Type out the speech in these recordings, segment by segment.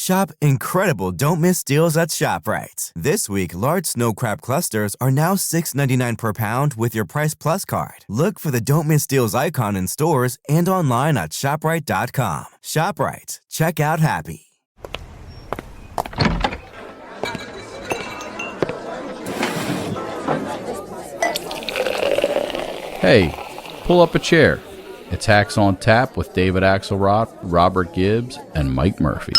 Shop incredible Don't Miss deals at ShopRite. This week, large snow crab clusters are now $6.99 per pound with your Price Plus card. Look for the Don't Miss deals icon in stores and online at ShopRite.com. ShopRite. Check out happy. Hey, pull up a chair. It's Hacks on Tap with David Axelrod, Robert Gibbs, and Mike Murphy.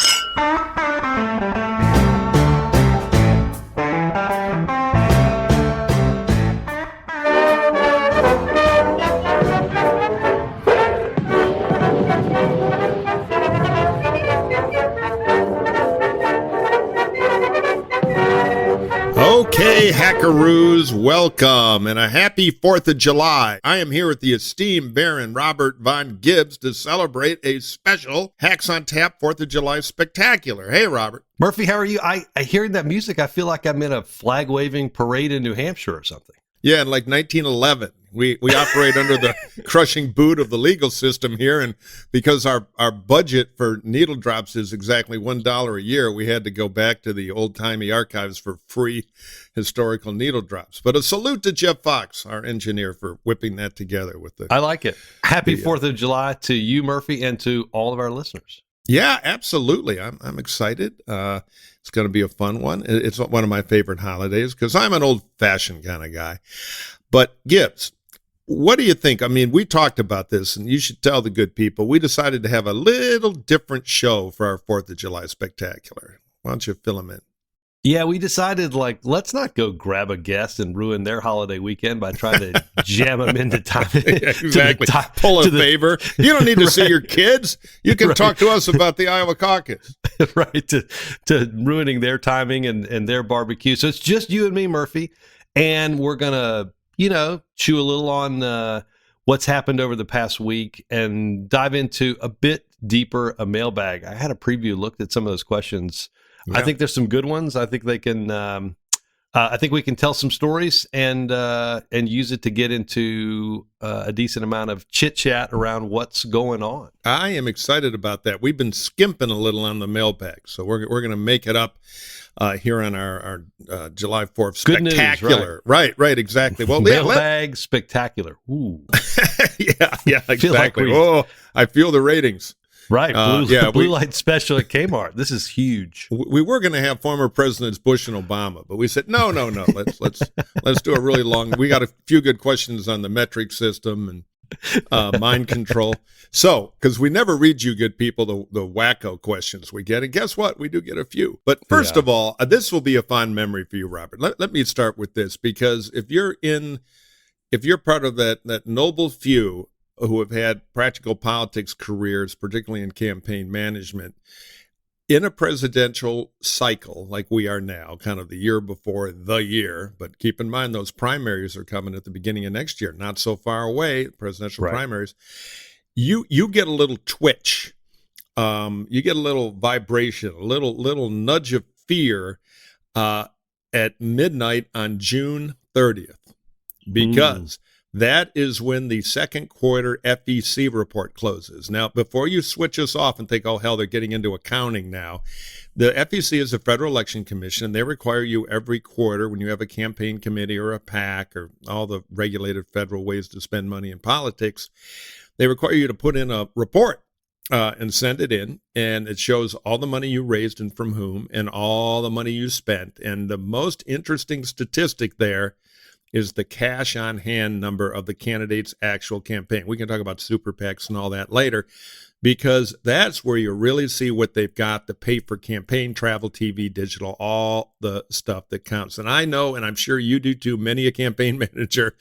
Okay, Hackaroos, welcome and a happy 4th of July. I am here with the esteemed Baron Robert Von Gibbs to celebrate a special Hacks on Tap 4th of July spectacular. Hey, Robert. Murphy, how are you? I hearing that music, I feel like I'm in a flag-waving parade in New Hampshire or something. Yeah, in like 1911. We operate under the crushing boot of the legal system here, and because our budget for needle drops is exactly $1 a year, we had to go back to the old-timey archives for free historical needle drops. But a salute to Jeff Fox, our engineer, for whipping that together with the... I like it. Happy 4th of July to you, Murphy, and to all of our listeners. Yeah, absolutely. I'm excited. It's going to be a fun one. It's one of my favorite holidays because I'm an old-fashioned kind of guy. But Gibbs, what do you think? I mean, we talked about this, and you should tell the good people. We decided to have a little different show for our 4th of July spectacular. Why don't you fill them in? Yeah, we decided, let's not go grab a guest and ruin their holiday weekend by trying to jam them into time. Yeah, exactly. Pull a favor. You don't need to see your kids. You can talk to us about the Iowa caucus. Right, to ruining their timing and their barbecue. So it's just you and me, Murphy, and we're going to, chew a little on what's happened over the past week and dive into a bit deeper a mailbag. I had a preview, looked at some of those questions. Yeah. I think there's some good ones. I think they can. I think we can tell some stories and use it to get into a decent amount of chit chat around what's going on. I am excited about that. We've been skimping a little on the mailbag, so we're going to make it up here on our July 4th spectacular. Good news, right, exactly. Well, mailbag spectacular. Ooh, yeah, exactly. I feel the ratings. Right, blue light special at Kmart. This is huge. We were going to have former presidents Bush and Obama, but we said no. Let's do a really long. We got a few good questions on the metric system and mind control. So, because we never read you good people the wacko questions we get, and guess what? We do get a few. But first of all, this will be a fond memory for you, Robert. Let me start with this, because if you're part of that noble few who have had practical politics careers, particularly in campaign management, in a presidential cycle like we are now, kind of the year before the year, but keep in mind those primaries are coming at the beginning of next year, not so far away, presidential primaries, you get a little twitch, you get a little vibration, a little nudge of fear at midnight on June 30th, because that is when the second quarter FEC report closes. Now, before you switch us off and think, oh, hell, they're getting into accounting now, the FEC is a federal election commission, and they require you every quarter when you have a campaign committee or a PAC or all the regulated federal ways to spend money in politics, they require you to put in a report and send it in, and it shows all the money you raised and from whom and all the money you spent. And the most interesting statistic there is the cash on hand number of the candidate's actual campaign. We can talk about super PACs and all that later, because that's where you really see what they've got to pay for campaign, travel, TV, digital, all the stuff that counts. And I know, and I'm sure you do too, many a campaign manager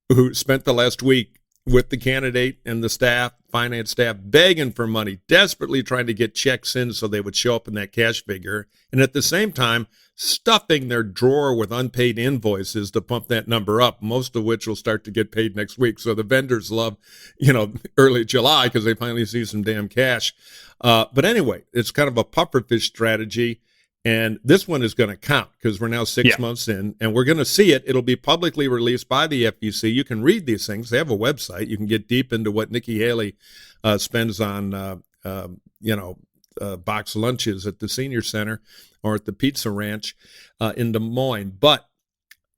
who spent the last week with the candidate and the staff, finance staff, begging for money, desperately trying to get checks in so they would show up in that cash figure. And at the same time, stuffing their drawer with unpaid invoices to pump that number up, most of which will start to get paid next week. So the vendors love, early July because they finally see some damn cash. But anyway, it's kind of a pufferfish strategy. And this one is going to count because we're now 6 months in, and we're going to see it. It'll be publicly released by the FEC. You can read these things. They have a website. You can get deep into what Nikki Haley spends on, box lunches at the senior center or at the Pizza Ranch in Des Moines. But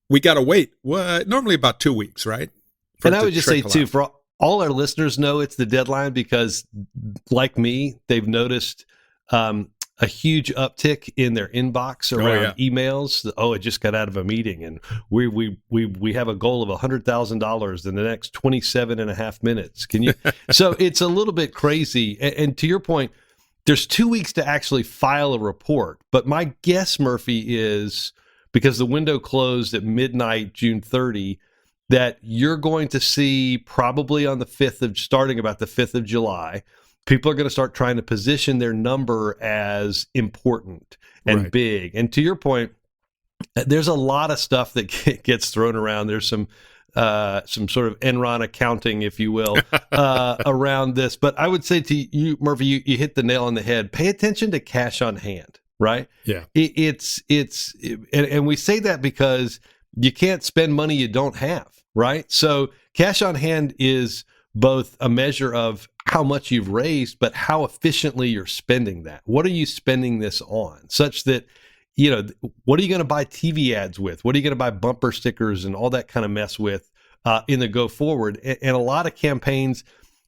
we got to wait. Normally about 2 weeks, right? And I would just say, too, for all our listeners know it's the deadline because, like me, they've noticed a huge uptick in their inbox around emails. It just got out of a meeting, and we have a goal of $100,000 in the next 27 and a half minutes. Can you? So it's a little bit crazy. And to your point, there's 2 weeks to actually file a report. But my guess, Murphy, is because the window closed at midnight, June 30, that you're going to see probably on starting about the 5th of July, people are going to start trying to position their number as important and big. And to your point, there's a lot of stuff that gets thrown around. There's some sort of Enron accounting, if you will, around this. But I would say to you, Murphy, you hit the nail on the head. Pay attention to cash on hand, right? Yeah. And we say that because you can't spend money you don't have, right? So cash on hand is both a measure of how much you've raised, but how efficiently you're spending that. What are you spending this on? Such that, what are you going to buy TV ads with? What are you going to buy bumper stickers and all that kind of mess with in the go forward? And a lot of campaigns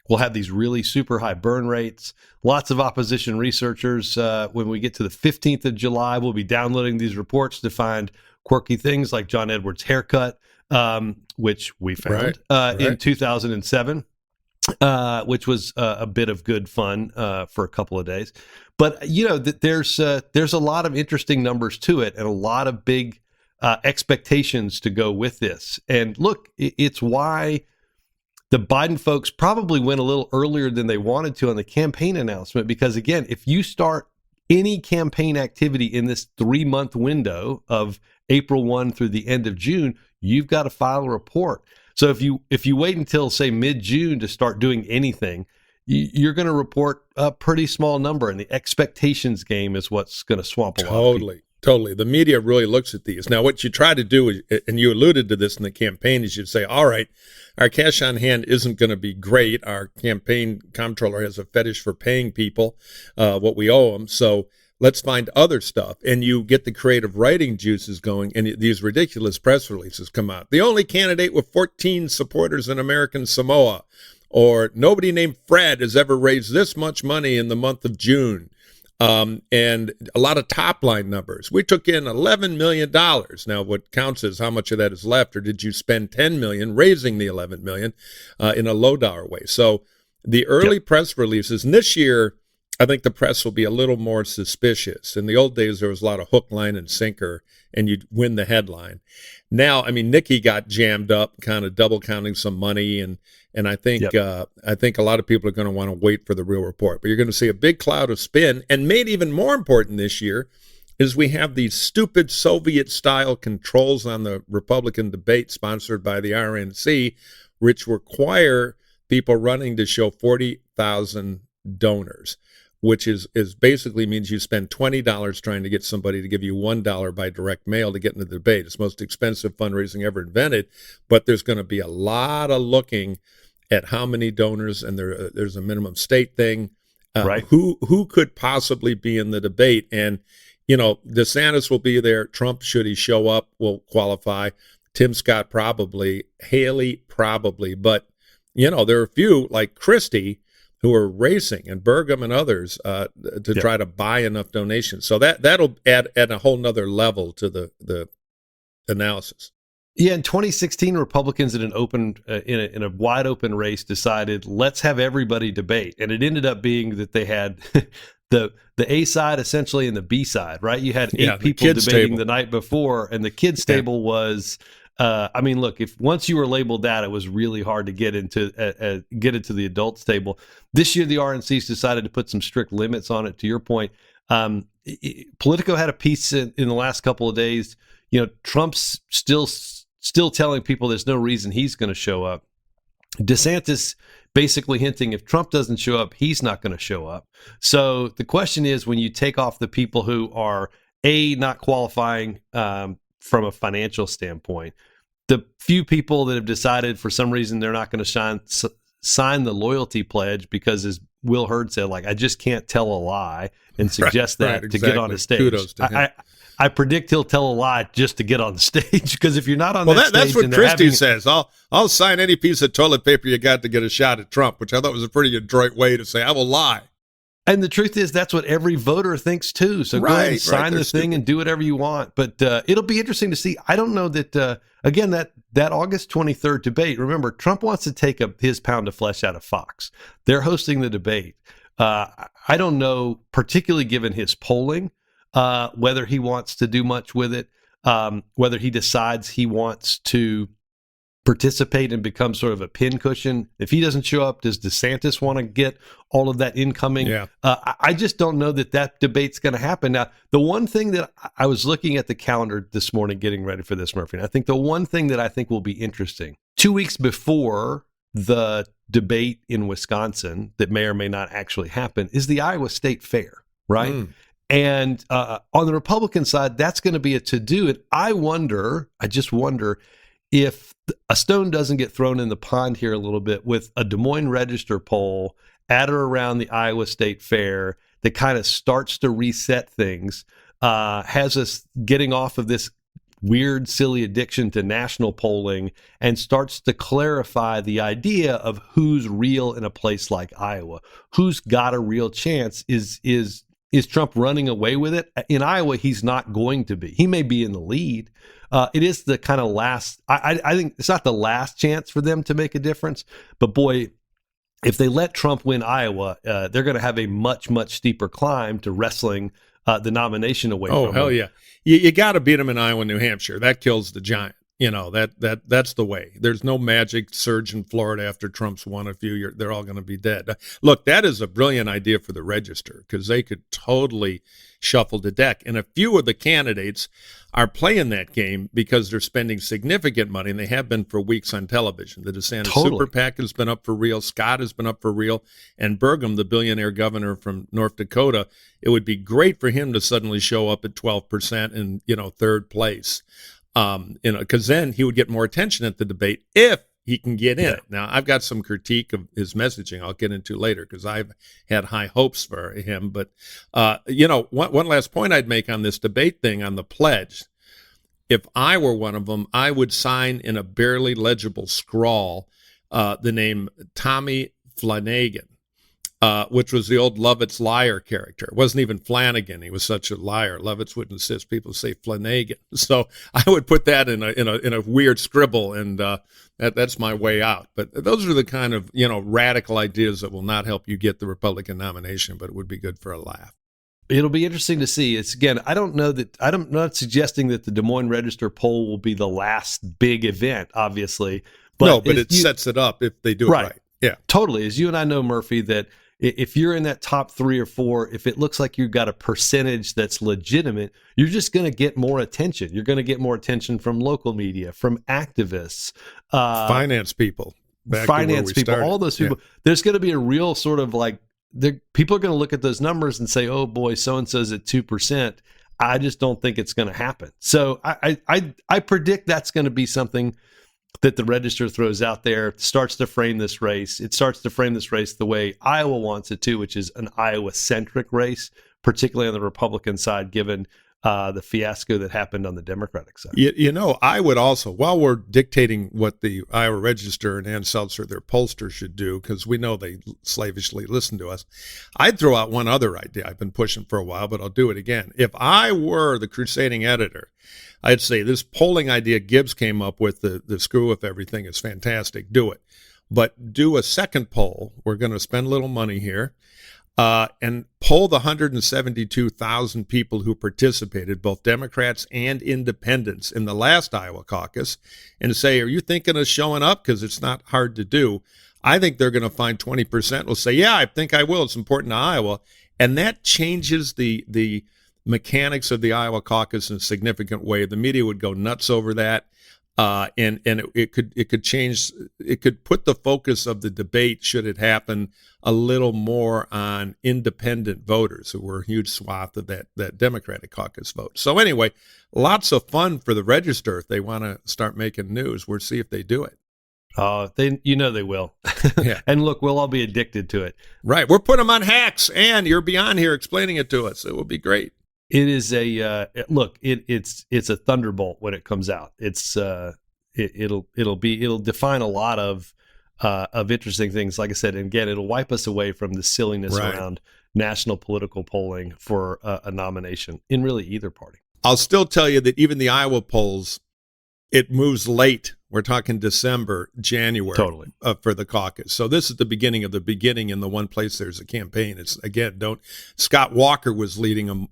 will have these really super high burn rates. Lots of opposition researchers, when we get to the 15th of July, will be downloading these reports to find quirky things like John Edwards' haircut, which we found in 2007. Which was a bit of good fun for a couple of days. But, there's a lot of interesting numbers to it and a lot of big expectations to go with this. And look, it's why the Biden folks probably went a little earlier than they wanted to on the campaign announcement, because, again, if you start any campaign activity in this 3-month window of April 1 through the end of June, you've got to file a report. So if you wait until, say, mid-June to start doing anything, you're going to report a pretty small number, and the expectations game is what's going to swamp a lot of people. Totally. The media really looks at these. Now, what you try to do, is, and you alluded to this in the campaign, is you'd say, all right, our cash on hand isn't going to be great. Our campaign comptroller has a fetish for paying people what we owe them. So let's find other stuff. And you get the creative writing juices going, and these ridiculous press releases come out. The only candidate with 14 supporters in American Samoa, or nobody named Fred has ever raised this much money in the month of June. And a lot of top line numbers. We took in $11 million. Now, what counts is how much of that is left, or did you spend $10 million raising the $11 million in a low dollar way? So the early press releases, and this year, I think the press will be a little more suspicious. In the old days, there was a lot of hook, line, and sinker, and you'd win the headline. Now, I mean, Nikki got jammed up, kind of double counting some money, and I think a lot of people are going to want to wait for the real report. But you're going to see a big cloud of spin, and made even more important this year is we have these stupid Soviet-style controls on the Republican debate sponsored by the RNC, which require people running to show 40,000 donors, which is basically means you spend $20 trying to get somebody to give you $1 by direct mail to get into the debate. It's the most expensive fundraising ever invented, but there's going to be a lot of looking at how many donors, and there's a minimum state thing. Who could possibly be in the debate? And, DeSantis will be there. Trump, should he show up, will qualify. Tim Scott probably. Haley probably. But, there are a few, like Christie, who are racing, and Burgum and others to try to buy enough donations. So that'll add a whole nother level to the analysis. Yeah, in 2016, Republicans in in a wide open race decided, let's have everybody debate, and it ended up being that they had the A side essentially and the B side, right? You had 8 people debating the night before, and the kids table was. Look, if once you were labeled that, it was really hard to get into the adults table. This year, the RNC's decided to put some strict limits on it. To your point, Politico had a piece in the last couple of days. Trump's still telling people there's no reason he's going to show up. DeSantis basically hinting if Trump doesn't show up, he's not going to show up. So the question is, when you take off the people who are not qualifying from a financial standpoint, the few people that have decided for some reason they're not going to sign the loyalty pledge because, as Will Hurd said, like, I just can't tell a lie and suggest that to exactly. get on a stage. Kudos to him. I predict he'll tell a lie just to get on the stage, because if you're not on that stage, that's what and they're Christie having- says. I'll sign any piece of toilet paper you got to get a shot at Trump, which I thought was a pretty adroit way to say I will lie. And the truth is, that's what every voter thinks too. So go ahead and sign the thing and do whatever you want. But it'll be interesting to see. I don't know that, again, that August 23rd debate, remember, Trump wants to take his pound of flesh out of Fox. They're hosting the debate. I don't know, particularly given his polling, whether he wants to do much with it, whether he decides he wants to participate and become sort of a pincushion. If he doesn't show up, does DeSantis want to get all of that incoming? Yeah. I just don't know that debate's going to happen. Now, the one thing that I was looking at the calendar this morning, getting ready for this, Murphy, and I think the one thing that I think will be interesting, 2 weeks before the debate in Wisconsin that may or may not actually happen, is the Iowa State Fair, right? And on the Republican side, that's going to be a to-do. And I just wonder if a stone doesn't get thrown in the pond here a little bit with a Des Moines Register poll at or around the Iowa State Fair that kind of starts to reset things, has us getting off of this weird, silly addiction to national polling, and starts to clarify the idea of who's real in a place like Iowa, who's got a real chance. Is Trump running away with it? In Iowa, he's not going to be. He may be in the lead. It is the kind of last, I think it's not the last chance for them to make a difference, but boy, if they let Trump win Iowa, they're going to have a much, much steeper climb to wrestling the nomination away from him. Oh, hell yeah. You got to beat him in Iowa, New Hampshire. That kills the giant. You know, that's the way. There's no magic surge in Florida after Trump's won a few years. They're all going to be dead. Look, that is a brilliant idea for the Register, because they could totally shuffle the deck. And a few of the candidates are playing that game because they're spending significant money, and they have been for weeks on television. The DeSantis Super PAC has been up for real. Scott has been up for real. And Burgum, the billionaire governor from North Dakota, it would be great for him to suddenly show up at 12% in, third place. Because then he would get more attention at the debate if he can get in. Now, I've got some critique of his messaging I'll get into later, because I've had high hopes for him. But, one last point I'd make on this debate thing on the pledge. If I were one of them, I would sign in a barely legible scrawl the name Tommy Flanagan, which was the old Lovett's liar character. It wasn't even Flanagan. He was such a liar. Lovett's would insist people say Flanagan. So I would put that in a weird scribble, and that's my way out. But those are the kind of radical ideas that will not help you get the Republican nomination, but it would be good for a laugh. It'll be interesting to see. It's, again, I'm not suggesting that the Des Moines Register poll will be the last big event, obviously. But it sets it up if they do it right. Yeah, totally. As you and I know, Murphy, that if you're in that top 3 or 4, if it looks like you've got a percentage that's legitimate, you're just going to get more attention. You're going to get more attention from local media, from activists, finance people, all those people. Yeah. There's going to be a real sort of like, people are going to look at those numbers and say, oh boy, so-and-so's at 2%. I just don't think it's going to happen. So I predict that's going to be something that the Register throws out there, starts to frame this race. It starts to frame this race the way Iowa wants it to, which is an Iowa-centric race, particularly on the Republican side, given the fiasco that happened on the Democratic side. I would also, while we're dictating what the Iowa Register and Ann Seltzer, their pollster, should do, because we know they slavishly listen to us, I'd throw out one other idea I've been pushing for a while, but I'll do it again. If I were the crusading editor, I'd say this polling idea Gibbs came up with, the screw if everything is fantastic, do it. But do a second poll. We're going to spend a little money here. And poll the 172,000 people who participated, both Democrats and independents, in the last Iowa caucus, and say, are you thinking of showing up? Because it's not hard to do. I think they're going to find 20% will say, yeah, I think I will. It's important to Iowa. And that changes the mechanics of the Iowa caucus in a significant way. The media would go nuts over that. And it could change. It could put the focus of the debate, should it happen, a little more on independent voters, who were a huge swath of that Democratic caucus vote. So anyway, lots of fun for the Register if they want to start making news. We'll see if they do it. They will. Yeah. And look, we'll all be addicted to it. Right. We're putting them on hacks, and you're beyond here explaining it to us. It will be great. It is it's a thunderbolt when it comes out. It'll define a lot of interesting things. Like I said, and again, it'll wipe us away from the silliness around national political polling for a nomination in really either party. I'll still tell you that even the Iowa polls, it moves late. We're talking December, January, totally, for the caucus. So this is the beginning of the beginning. In the one place there's a campaign. It's again, Scott Walker was leading them,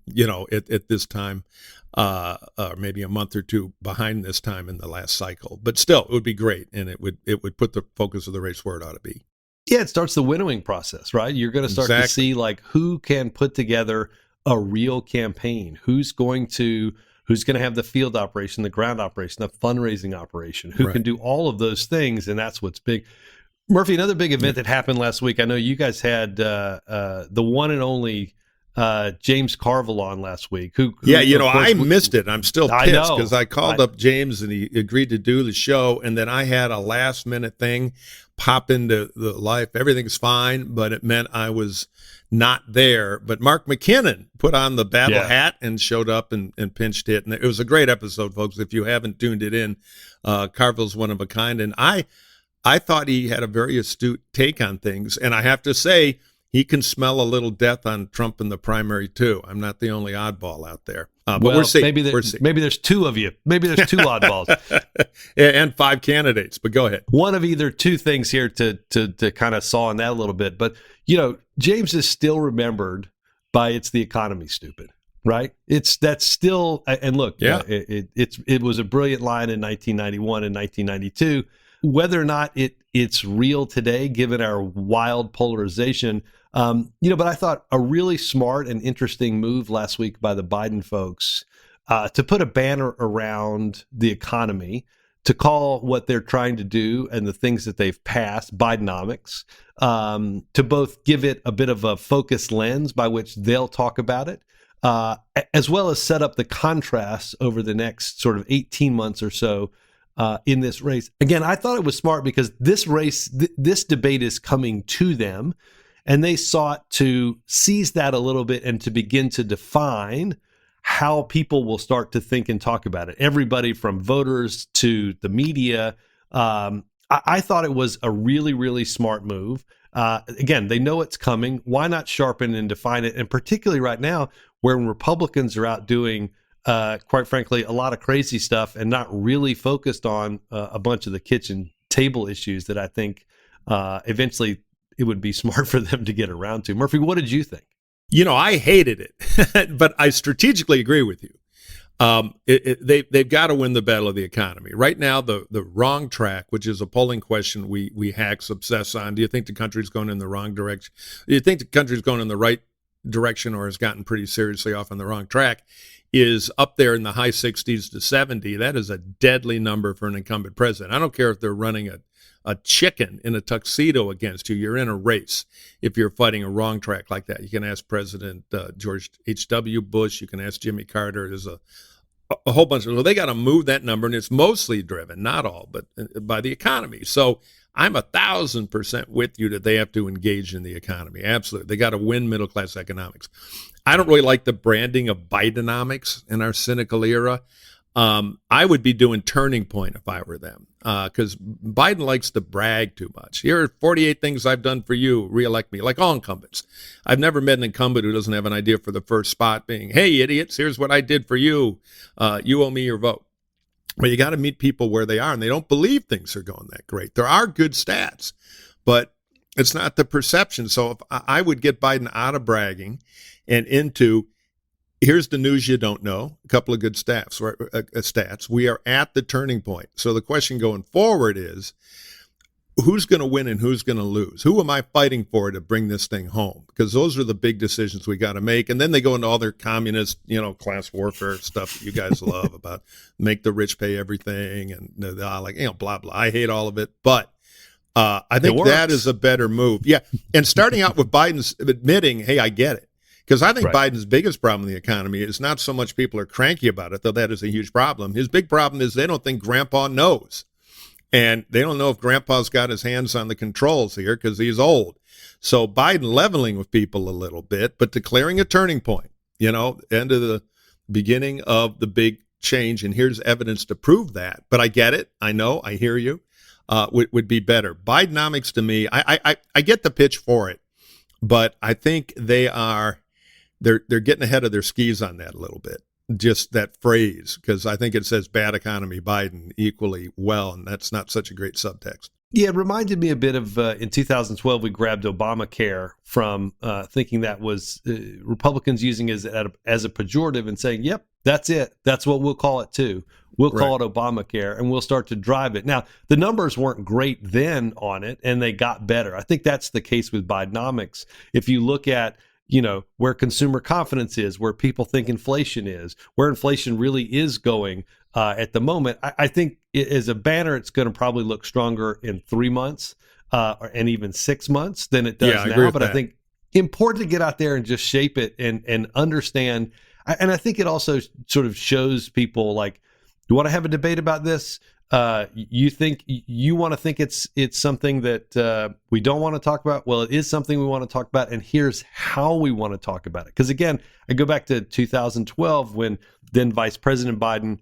at this time, maybe a month or two behind this time in the last cycle. But still, it would be great, and it would put the focus of the race where it ought to be. Yeah, it starts the winnowing process, right? You're going to start to see like who can put together a real campaign, who's going to have the field operation, the ground operation, the fundraising operation, who can do all of those things, and that's what's big. Murphy, another big event that happened last week. I know you guys had the one and only James Carville on last week. I missed it. I'm still pissed because I called up James and he agreed to do the show, and then I had a last minute thing pop into the life. Everything's fine, but it meant I was not there. But Mark McKinnon put on the battle hat and showed up and pinched hit. And it was a great episode, folks. If you haven't tuned it in, Carville's one of a kind. And I thought he had a very astute take on things. And I have to say, he can smell a little death on Trump in the primary, too. I'm not the only oddball out there. But we're seeing. Maybe there's two of you. Maybe there's two oddballs. And 5 candidates. But go ahead. One of either two things here to kind of saw on that a little bit. But, James is still remembered by "It's the economy, stupid." Right? That's still, and look, it was a brilliant line in 1991 and 1992. Whether or not it's real today, given our wild polarization, but I thought a really smart and interesting move last week by the Biden folks to put a banner around the economy, to call what they're trying to do and the things that they've passed Bidenomics, to both give it a bit of a focused lens by which they'll talk about it, as well as set up the contrasts over the next sort of 18 months or so in this race. Again, I thought it was smart because this race, this debate is coming to them, and they sought to seize that a little bit and to begin to define how people will start to think and talk about it. Everybody from voters to the media. I thought it was a really, really smart move. Again, they know it's coming. Why not sharpen and define it? And particularly right now, when Republicans are out doing, quite frankly, a lot of crazy stuff and not really focused on a bunch of the kitchen table issues that I think eventually it would be smart for them to get around to. Murphy, what did you think? I hated it, but I strategically agree with you. They've got to win the battle of the economy. Right now, the wrong track, which is a polling question we hacks obsess on. Do you think the country's going in the wrong direction? Do you think the country's going in the right direction or has gotten pretty seriously off on the wrong track? Is up there in the high 60s to 70. That is a deadly number for an incumbent president. I don't care if they're running a chicken in a tuxedo against you. You're in a race if you're fighting a wrong track like that. You can ask President George H.W. Bush. You can ask Jimmy Carter. There's a whole bunch of, they got to move that number, and it's mostly driven, not all, but by the economy. So I'm 1,000% with you that they have to engage in the economy. Absolutely. They got to win middle-class economics. I don't really like the branding of Bidenomics in our cynical era. I would be doing Turning Point if I were them, because Biden likes to brag too much. Here are 48 things I've done for you. Reelect me, like all incumbents. I've never met an incumbent who doesn't have an idea for the first spot being, hey, idiots, here's what I did for you. You owe me your vote. But you got to meet people where they are, and they don't believe things are going that great. There are good stats, but it's not the perception. So if I would get Biden out of bragging and into, here's the news you don't know, a couple of good stats. We are at the turning point. So the question going forward is, who's going to win and who's going to lose? Who am I fighting for to bring this thing home? Because those are the big decisions we got to make. And then they go into all their communist, class warfare stuff that you guys love about make the rich pay everything and blah, blah. I hate all of it. But I think that is a better move. Yeah. And starting out with Biden's admitting, hey, I get it. Because I think Biden's biggest problem in the economy is not so much people are cranky about it, though that is a huge problem. His big problem is they don't think grandpa knows. And they don't know if Grandpa's got his hands on the controls here because he's old. So Biden leveling with people a little bit, but declaring a turning point, end of the beginning of the big change. And here's evidence to prove that. But I get it. I know. I hear you. Would be better. Bidenomics to me, I get the pitch for it, but I think they're getting ahead of their skis on that a little bit. Just that phrase, because I think it says bad economy Biden equally well, and that's not such a great subtext. Yeah, it reminded me a bit of in 2012, we grabbed Obamacare from thinking that was Republicans using it as a pejorative and saying, yep, that's it. That's what we'll call it too. We'll call it Obamacare, and we'll start to drive it. Now, the numbers weren't great then on it, and they got better. I think that's the case with Bidenomics. If you look at where consumer confidence is, where people think inflation is, where inflation really is going at the moment, I think as a banner, it's going to probably look stronger in 3 months and even 6 months than it does now. But I think important to get out there and just shape it and understand. And I think it also sort of shows people like, you want to have a debate about this? You want to think it's something that we don't want to talk about? Well, it is something we want to talk about, and here's how we want to talk about it. Because again, I go back to 2012 when then Vice President Biden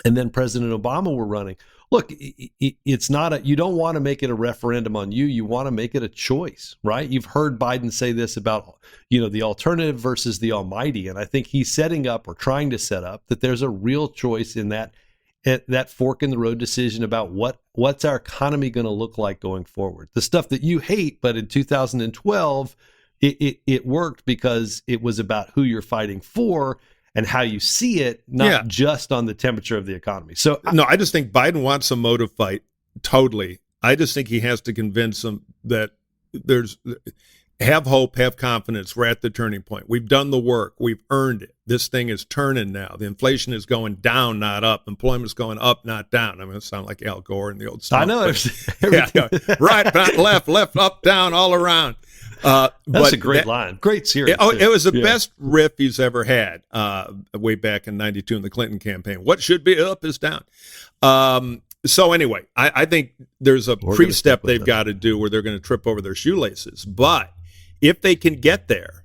and then President Obama were running. Look, it's not you don't want to make it a referendum on you. You want to make it a choice, right? You've heard Biden say this about, the alternative versus the almighty. And I think he's setting up or trying to set up that there's a real choice in that fork in the road decision about what's our economy going to look like going forward. The stuff that you hate, but in 2012, it worked because it was about who you're fighting for and how you see it, not just on the temperature of the economy. So I just think Biden wants a motive fight. Totally. I just think he has to convince them that have hope, have confidence. We're at the turning point. We've done the work. We've earned it. This thing is turning now. The inflation is going down, not up. Employment's going up, not down. I mean, it sounds like Al Gore in the old stuff. I know. Right, left, up, down, all around. That's a great line. Great series. It was the best riff he's ever had way back in 92 in the Clinton campaign. What should be up is down. So anyway, I think there's a pre-step they've got to do where they're going to trip over their shoelaces. But if they can get there,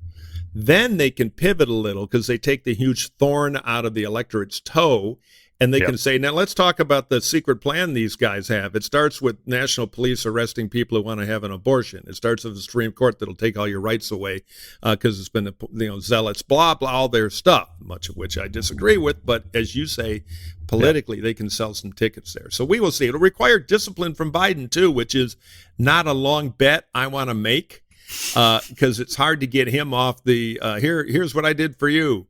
then they can pivot a little because they take the huge thorn out of the electorate's toe. And they can say, now let's talk about the secret plan these guys have. It starts with national police arresting people who want to have an abortion. It starts with the Supreme Court that'll take all your rights away because it's been, zealots, blah, blah, all their stuff, much of which I disagree with. But as you say, politically, they can sell some tickets there. So we will see. It'll require discipline from Biden, too, which is not a long bet I want to make because it's hard to get him off the here's what I did for you.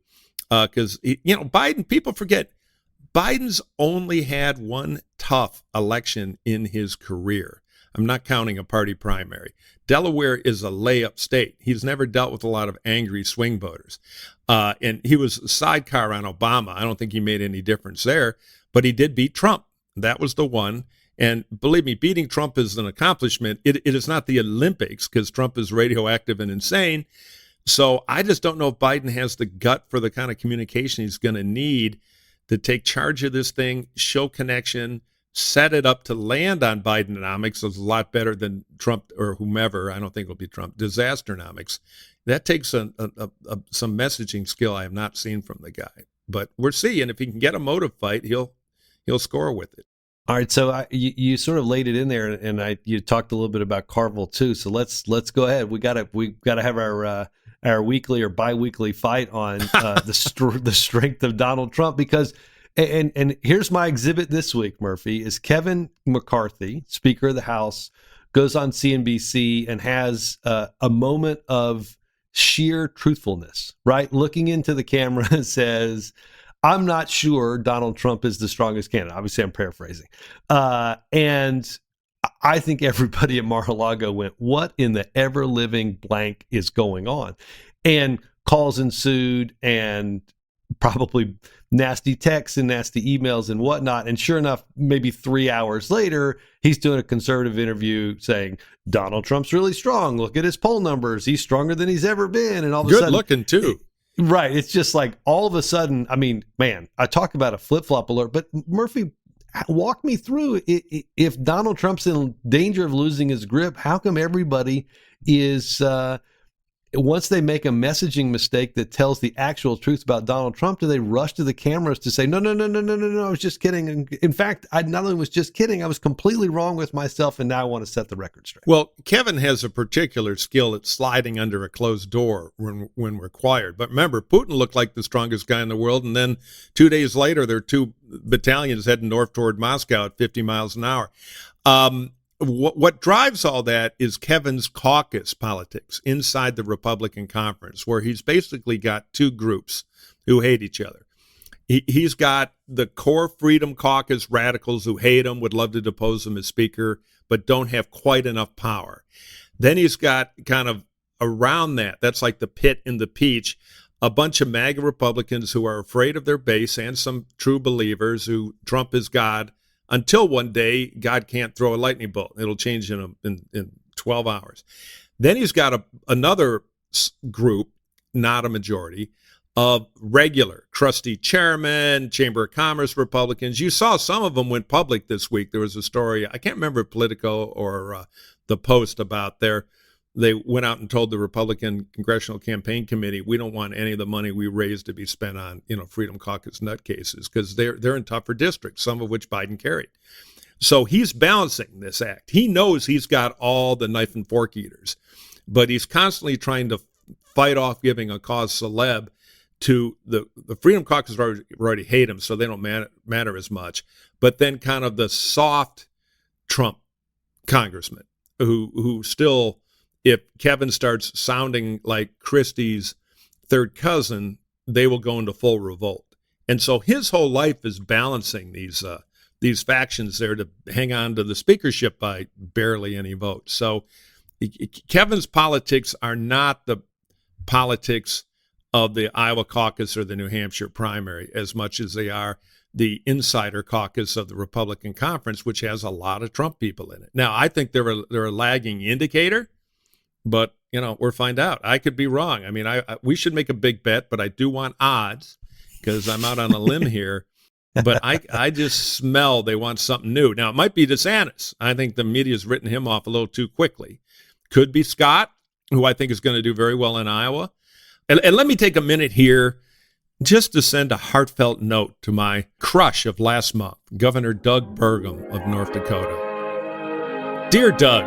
Because, Biden, people forget, Biden's only had one tough election in his career. I'm not counting a party primary. Delaware is a layup state. He's never dealt with a lot of angry swing voters. And he was a sidecar on Obama. I don't think he made any difference there, but he did beat Trump. That was the one. And believe me, beating Trump is an accomplishment. It is not the Olympics because Trump is radioactive and insane. So I just don't know if Biden has the gut for the kind of communication he's going to need to take charge of this thing, show connection, set it up to land on Bidenomics is a lot better than Trump or whomever. I don't think it'll be Trump. Disasternomics. That takes some messaging skill I have not seen from the guy. But we're seeing if he can get a motive fight, he'll score with it. All right, so you sort of laid it in there, and you talked a little bit about Carville too. So let's go ahead. We gotta have our weekly or biweekly fight on the strength of Donald Trump because and here's my exhibit this week, Murphy, is Kevin McCarthy, Speaker of the House, goes on CNBC and has a moment of sheer truthfulness, right? Looking into the camera and says, I'm not sure Donald Trump is the strongest candidate. Obviously, I'm paraphrasing. And I think everybody at Mar-a-Lago went, what in the ever-living blank is going on? And calls ensued and probably nasty texts and nasty emails and whatnot. And sure enough, maybe 3 hours later, he's doing a conservative interview saying, Donald Trump's really strong. Look at his poll numbers. He's stronger than he's ever been. And all of a sudden... Good looking, too. Right. It's just like all of a sudden, I mean, man, I talk about a flip-flop alert, but Murphy, Walk me through, if Donald Trump's in danger of losing his grip, how come everybody is, once they make a messaging mistake that tells the actual truth about Donald Trump, do they rush to the cameras to say, no, I was just kidding. In fact, I not only was just kidding, I was completely wrong with myself, and now I want to set the record straight. Well, Kevin has a particular skill at sliding under a closed door when required. But remember, Putin looked like the strongest guy in the world, and then 2 days later, there are 2 battalions heading north toward Moscow at 50 miles an hour. What drives all that is Kevin's caucus politics inside the Republican conference, where he's basically got 2 groups who hate each other. He's got the core Freedom Caucus radicals who hate him, would love to depose him as speaker, but don't have quite enough power. Then he's got kind of around that's like the pit in the peach, a bunch of MAGA Republicans who are afraid of their base and some true believers who Trump is God, until one day God can't throw a lightning bolt. It'll change in 12 hours. Then he's got another group, not a majority, of regular crusty chairmen, Chamber of Commerce Republicans. You saw some of them went public this week. There was a story, I can't remember if Politico or the Post, about they went out and told the Republican Congressional Campaign Committee, we don't want any of the money we raise to be spent on, Freedom Caucus nutcases, because they're in tougher districts, some of which Biden carried. So he's balancing this act. He knows he's got all the knife and fork eaters, but he's constantly trying to fight off giving a cause celeb to the Freedom Caucus already hate him, so they don't matter as much. But then kind of the soft Trump congressman who still, if Kevin starts sounding like Christie's third cousin, they will go into full revolt. And so his whole life is balancing these factions there to hang on to the speakership by barely any votes. So Kevin's politics are not the politics of the Iowa caucus or the New Hampshire primary as much as they are the insider caucus of the Republican conference, which has a lot of Trump people in it. Now, I think they're a lagging indicator, but, we'll find out. I could be wrong. I mean, we should make a big bet, but I do want odds because I'm out on a limb here. But I just smell they want something new. Now, it might be DeSantis. I think the media's written him off a little too quickly. Could be Scott, who I think is going to do very well in Iowa. And let me take a minute here just to send a heartfelt note to my crush of last month, Governor Doug Burgum of North Dakota. Dear Doug,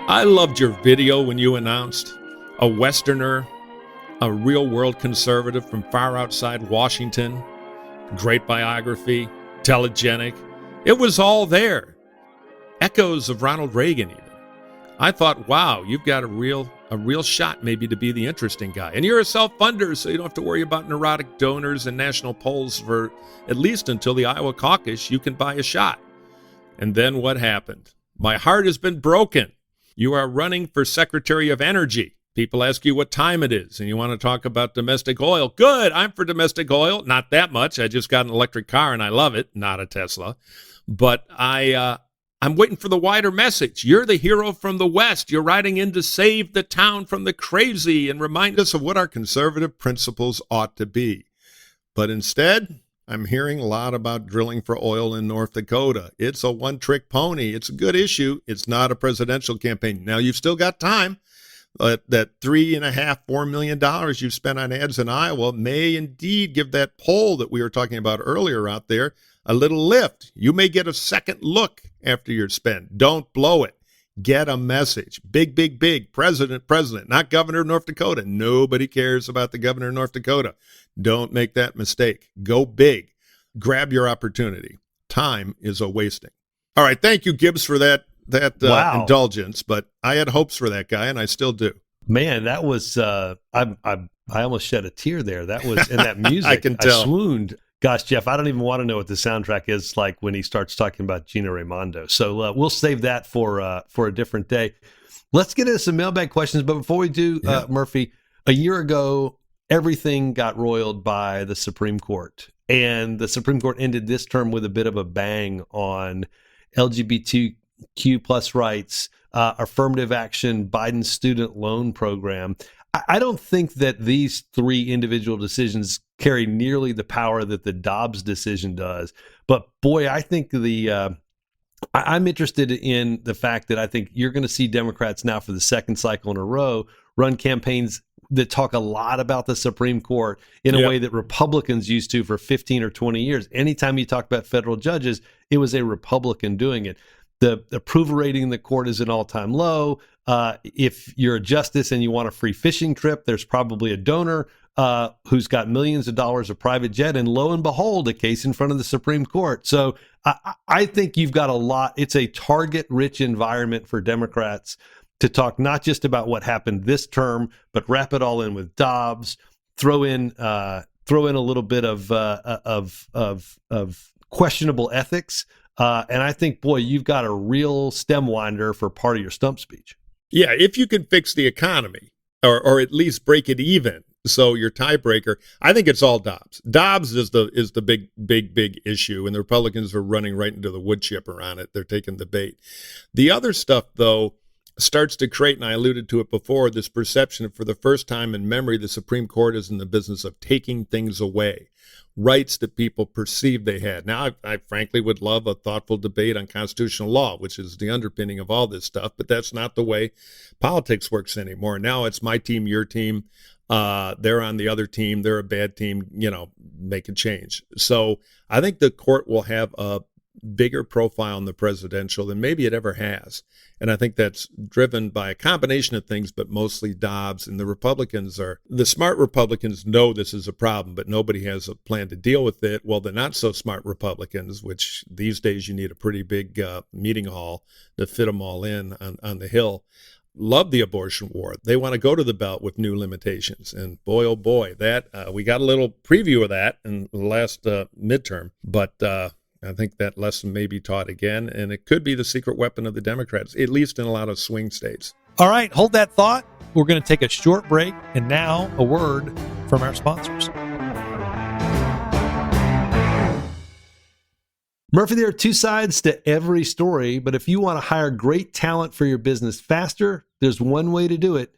I loved your video when you announced a Westerner, a real-world conservative from far outside Washington, great biography, telegenic. It was all there. Echoes of Ronald Reagan even. I thought, wow, you've got a real shot maybe to be the interesting guy. And you're a self-funder, so you don't have to worry about neurotic donors and national polls for at least until the Iowa caucus. You can buy a shot. And then what happened? My heart has been broken. You are running for Secretary of Energy. People ask you what time it is, and you want to talk about domestic oil. Good, I'm for domestic oil. Not that much. I just got an electric car, and I love it. Not a Tesla. But I'm waiting for the wider message. You're the hero from the West. You're riding in to save the town from the crazy and remind us of what our conservative principles ought to be. But instead, I'm hearing a lot about drilling for oil in North Dakota. It's a one-trick pony. It's a good issue. It's not a presidential campaign. Now, you've still got time. That $3.5–4 million you've spent on ads in Iowa may indeed give that poll that we were talking about earlier out there a little lift. You may get a second look after your spend. Don't blow it. Get a message. Big, big, big. President, not governor of North Dakota. Nobody cares about the governor of North Dakota. Don't make that mistake. Go big. Grab your opportunity. Time is a wasting. All right. Thank you, Gibbs, for that wow. indulgence, but I had hopes for that guy, and I still do. Man, that was I almost shed a tear there. That was in that music. I can tell. I swooned. Gosh, Jeff, I don't even want to know what the soundtrack is like when he starts talking about Gina Raimondo. So we'll save that for a different day. Let's get into some mailbag questions. But before we do, Murphy, a year ago, everything got roiled by the Supreme Court. And the Supreme Court ended this term with a bit of a bang on LGBTQ plus rights, affirmative action, Biden's student loan program. I don't think that these three individual decisions carry nearly the power that the Dobbs decision does. But boy, I think I'm interested in the fact that I think you're going to see Democrats now for the second cycle in a row run campaigns that talk a lot about the Supreme Court in a way that Republicans used to for 15 or 20 years. Anytime you talk about federal judges, it was a Republican doing it. The approval rating in the court is an all-time low. If you're a justice and you want a free fishing trip, there's probably a donor who's got millions of dollars of private jet, and lo and behold, a case in front of the Supreme Court. So I think you've got a lot. It's a target-rich environment for Democrats to talk not just about what happened this term, but wrap it all in with Dobbs, throw in a little bit of questionable ethics. And I think, boy, you've got a real stem winder for part of your stump speech. Yeah, if you can fix the economy or at least break it even, so your tiebreaker, I think it's all Dobbs. Dobbs is the big issue, and the Republicans are running right into the wood chipper on it. They're taking the bait. The other stuff, though, starts to create, and I alluded to it before, this perception of, for the first time in memory, the Supreme Court is in the business of taking things away, rights that people perceived they had. Now, I frankly would love a thoughtful debate on constitutional law, which is the underpinning of all this stuff, but that's not the way politics works anymore. Now it's my team, your team. They're on the other team. They're a bad team, make a change. So I think the court will have a bigger profile in the presidential than maybe it ever has. And I think that's driven by a combination of things, but mostly Dobbs. And the smart Republicans know this is a problem, but nobody has a plan to deal with it. Well, the not so smart Republicans, which these days you need a pretty big meeting hall to fit them all in on the Hill, love the abortion war. They want to go to the belt with new limitations. And boy, oh boy, that we got a little preview of that in the last midterm. But I think that lesson may be taught again, and it could be the secret weapon of the Democrats, at least in a lot of swing states. All right, hold that thought. We're going to take a short break, and now a word from our sponsors. Murphy, there are two sides to every story, but if you want to hire great talent for your business faster, there's one way to do it.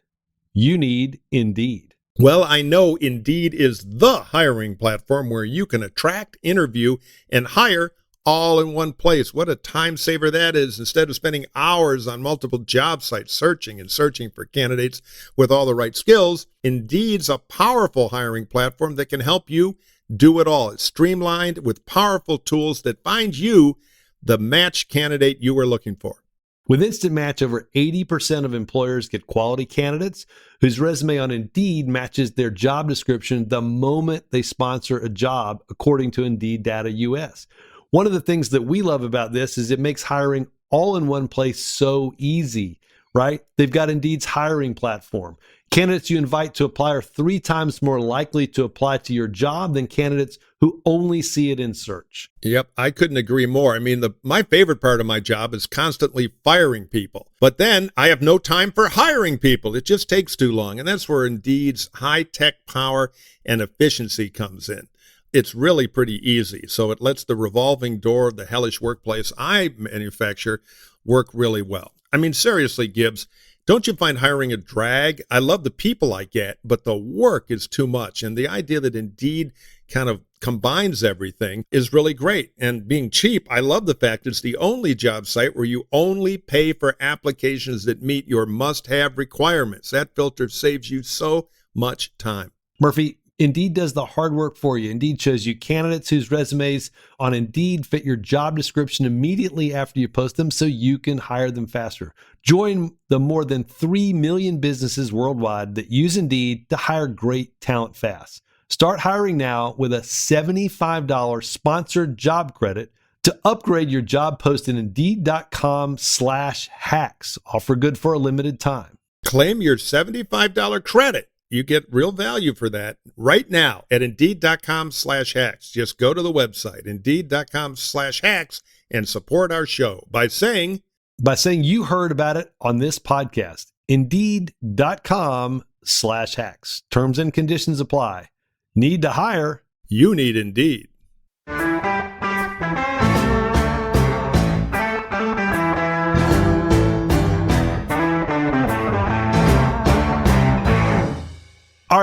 You need Indeed. Well, I know Indeed is the hiring platform where you can attract, interview, and hire all in one place. What a time saver that is. Instead of spending hours on multiple job sites searching for candidates with all the right skills, Indeed's a powerful hiring platform that can help you do it all. It's streamlined with powerful tools that find you the match candidate you are looking for. With Instant Match, over 80% of employers get quality candidates whose resume on Indeed matches their job description the moment they sponsor a job, according to Indeed Data US. One of the things that we love about this is it makes hiring all in one place so easy, right? They've got Indeed's hiring platform. Candidates you invite to apply are 3 times more likely to apply to your job than candidates who only see it in search. Yep, I couldn't agree more. I mean, my favorite part of my job is constantly firing people. But then I have no time for hiring people. It just takes too long. And that's where Indeed's high-tech power and efficiency comes in. It's really pretty easy. So it lets the revolving door of the hellish workplace I manufacture work really well. I mean, seriously, Gibbs, don't you find hiring a drag? I love the people I get, but the work is too much. And the idea that Indeed kind of combines everything is really great. And being cheap, I love the fact it's the only job site where you only pay for applications that meet your must-have requirements. That filter saves you so much time. Murphy, Indeed does the hard work for you. Indeed shows you candidates whose resumes on Indeed fit your job description immediately after you post them so you can hire them faster. Join the more than 3 million businesses worldwide that use Indeed to hire great talent fast. Start hiring now with a $75 sponsored job credit to upgrade your job post at Indeed.com/hacks. Offer good for a limited time. Claim your $75 credit. You get real value for that right now at Indeed.com/hacks. Just go to the website, Indeed.com/hacks, and support our show by saying you heard about it on this podcast. Indeed.com/hacks. Terms and conditions apply. Need to hire? You need Indeed.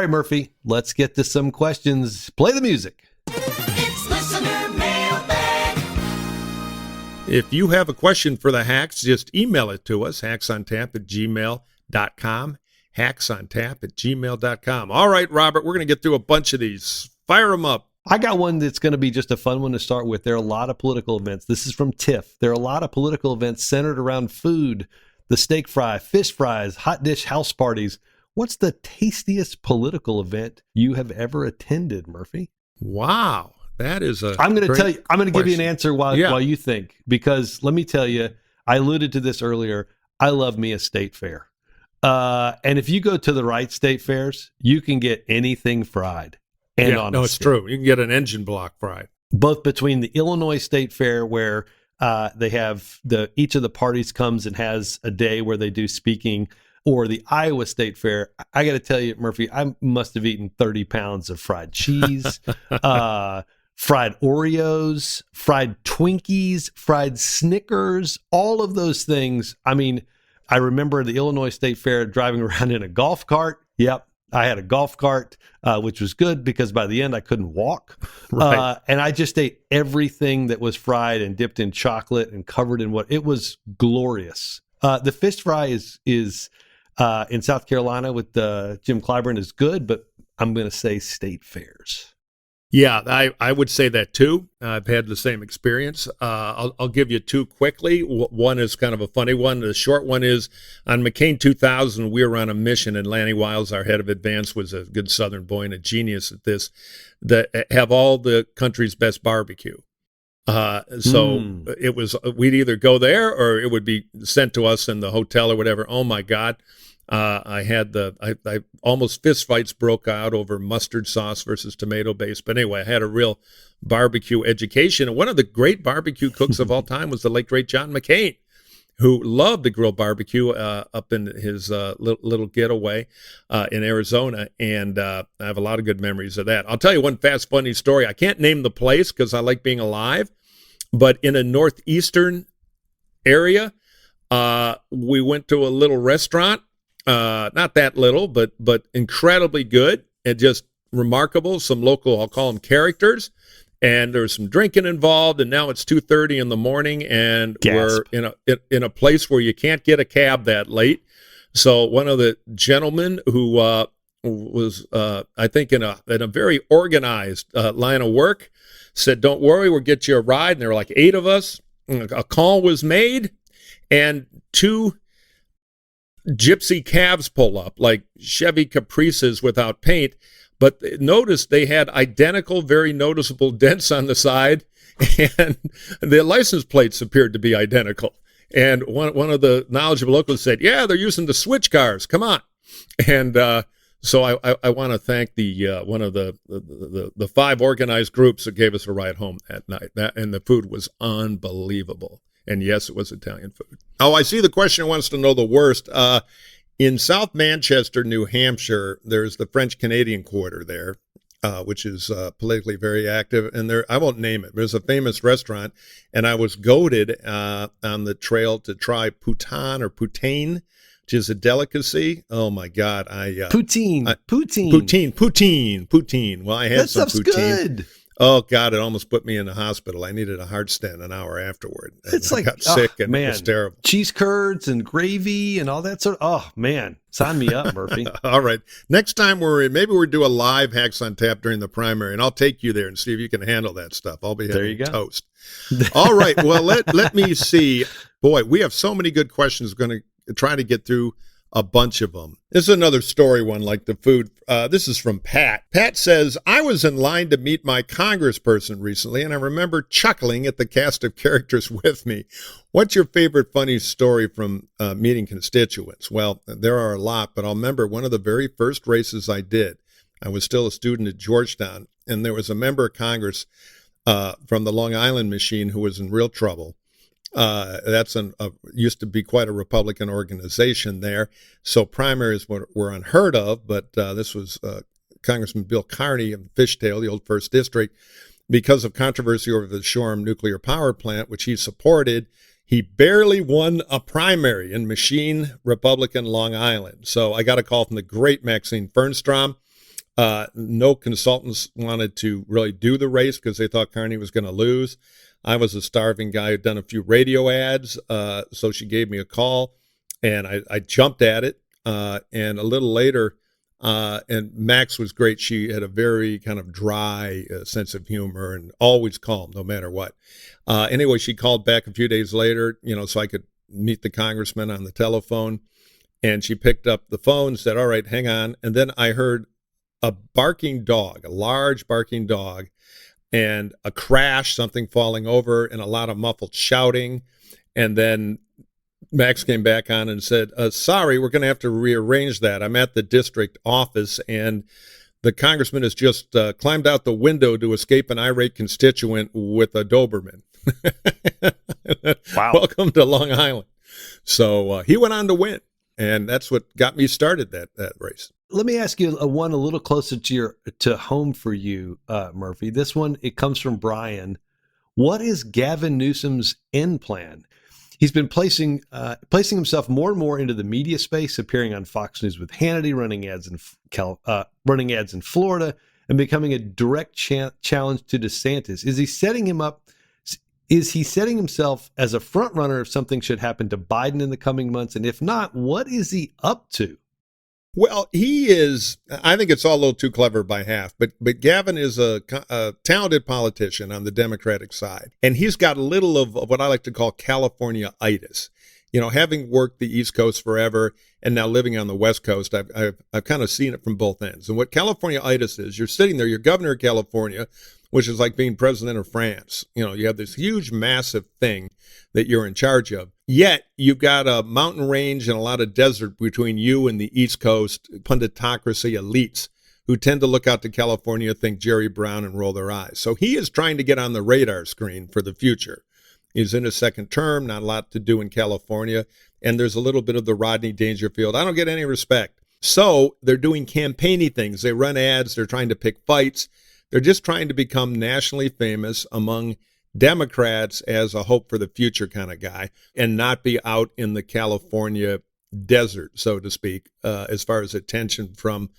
right, Murphy, let's get to some questions. Play the music. It's listener mailbag. If you have a question for the hacks, just email it to us, hacksontap@gmail.com, hacksontap@gmail.com. All right, Robert, we're going to get through a bunch of these. Fire them up. I got one that's going to be just a fun one to start with. There are a lot of political events. This is from Tiff. There are a lot of political events centered around food, the steak fry, fish fries, hot dish house parties. What's the tastiest political event you have ever attended, Murphy? Wow, that is a I'm going to great tell you. I'm going to give you an question. answer while you think, because let me tell you, I alluded to this earlier. I love me a state fair, and if you go to the right state fairs, you can get anything fried. And on it's true. You can get an engine block fried. Both between the Illinois State Fair, where they have each of the parties comes and has a day where they do speaking, or the Iowa State Fair. I got to tell you, Murphy, I must have eaten 30 pounds of fried cheese, fried Oreos, fried Twinkies, fried Snickers, all of those things. I mean, I remember the Illinois State Fair driving around in a golf cart. Yep. I had a golf cart, which was good because by the end I couldn't walk. Right. And I just ate everything that was fried and dipped in chocolate and covered in it was glorious. The fish fry is in South Carolina with Jim Clyburn is good, but I'm going to say state fairs. Yeah, I would say that too. I've had the same experience. I'll give you two quickly. One is kind of a funny one. The short one is on McCain 2000, we were on a mission, and Lanny Wiles, our head of advance, was a good Southern boy and a genius at this, that have all the country's best barbecue. It was, we'd either go there or it would be sent to us in the hotel or whatever. Oh my God. I almost fist fights broke out over mustard sauce versus tomato base. But anyway, I had a real barbecue education. And one of the great barbecue cooks of all time was the late great John McCain, who loved to grill barbecue up in his little getaway in Arizona. And I have a lot of good memories of that. I'll tell you one fast, funny story. I can't name the place because I like being alive, but in a northeastern area, we went to a little restaurant. Not that little, but incredibly good and just remarkable. Some local, I'll call them characters, and there's some drinking involved. And now it's 2:30 in the morning, and Gasp. we're in a place where you can't get a cab that late. So one of the gentlemen who was, I think, in a very organized line of work, said, "Don't worry, we'll get you a ride." And there were like 8 of us. A call was made, and 2 gypsy cabs pull up, like Chevy Caprices without paint, but notice they had identical, very noticeable dents on the side, and the license plates appeared to be identical. And one of the knowledgeable locals said, "Yeah, they're using the switch cars. Come on." And so I want to thank the one of the 5 organized groups that gave us a ride home that night. And the food was unbelievable. And yes, it was Italian food. Oh, I see the questioner wants to know the worst. In South Manchester, New Hampshire, there's the French-Canadian quarter there, which is politically very active. And there, I won't name it. There's a famous restaurant, and I was goaded on the trail to try poutine, which is a delicacy. Oh my God! Poutine. Well, I had That some stuff's poutine. good. Oh God, it almost put me in the hospital. I needed a heart stent an hour afterward. And It's I like, got sick, and man, it was terrible. cheese curds and gravy and all that sort of. Oh man, sign me up, Murphy. All right, next time maybe we'll do a live Hacks on Tap during the primary, and I'll take you there and see if you can handle that stuff. I'll be There having you go. toast. All right, well let me see. Boy, we have so many good questions. Going to try to get through a bunch of them. This is another story one, like the food. This is from Pat. Pat says, "I was in line to meet my congressperson recently, and I remember chuckling at the cast of characters with me. What's your favorite funny story from meeting constituents?" Well, there are a lot, but I'll remember one of the very first races I did. I was still a student at Georgetown, and there was a member of Congress from the Long Island machine who was in real trouble. That's used to be quite a Republican organization there. So primaries were unheard of, but this was Congressman Bill Carney of Fishtail, the old 1st District. Because of controversy over the Shoreham nuclear power plant, which he supported, he barely won a primary in machine Republican Long Island. So I got a call from the great Maxine Fernstrom, No consultants wanted to really do the race because they thought Carney was going to lose. I was a starving guy who'd done a few radio ads, so she gave me a call, and I jumped at it. And a little later, and Max was great. She had a very kind of dry sense of humor and always calm, no matter what. Anyway, she called back a few days later, so I could meet the congressman on the telephone. And she picked up the phone and said, "All right, hang on." And then I heard a barking dog, a large barking dog, and a crash, something falling over, and a lot of muffled shouting. And then Max came back on and said, "Sorry, we're going to have to rearrange that. I'm at the district office, and the congressman has just climbed out the window to escape an irate constituent with a Doberman." Wow. Welcome to Long Island. So he went on to win, and that's what got me started that race. Let me ask you one a little closer to home for you, Murphy. This one, it comes from Brian. What is Gavin Newsom's end plan? He's been placing himself more and more into the media space, appearing on Fox News with Hannity, running ads in Florida, and becoming a direct challenge to DeSantis. Is he setting him up? Is he setting himself as a front runner if something should happen to Biden in the coming months? And if not, what is he up to? Well, he is, I think it's all a little too clever by half, but Gavin is a talented politician on the Democratic side. And he's got a little of what I like to call California-itis. Having worked the East Coast forever and now living on the West Coast, I've kind of seen it from both ends. And what California-itis is, you're sitting there, you're governor of California, which is like being president of France. You have this huge, massive thing that you're in charge of. Yet you've got a mountain range and a lot of desert between you and the East Coast punditocracy elites who tend to look out to California, think Jerry Brown, and roll their eyes. So he is trying to get on the radar screen for the future. He's in his second term, not a lot to do in California, and there's a little bit of the Rodney Dangerfield. I don't get any respect. So they're doing campaigny things. They run ads. They're trying to pick fights. They're just trying to become nationally famous among Democrats as a hope for the future kind of guy and not be out in the California desert, so to speak, as far as attention from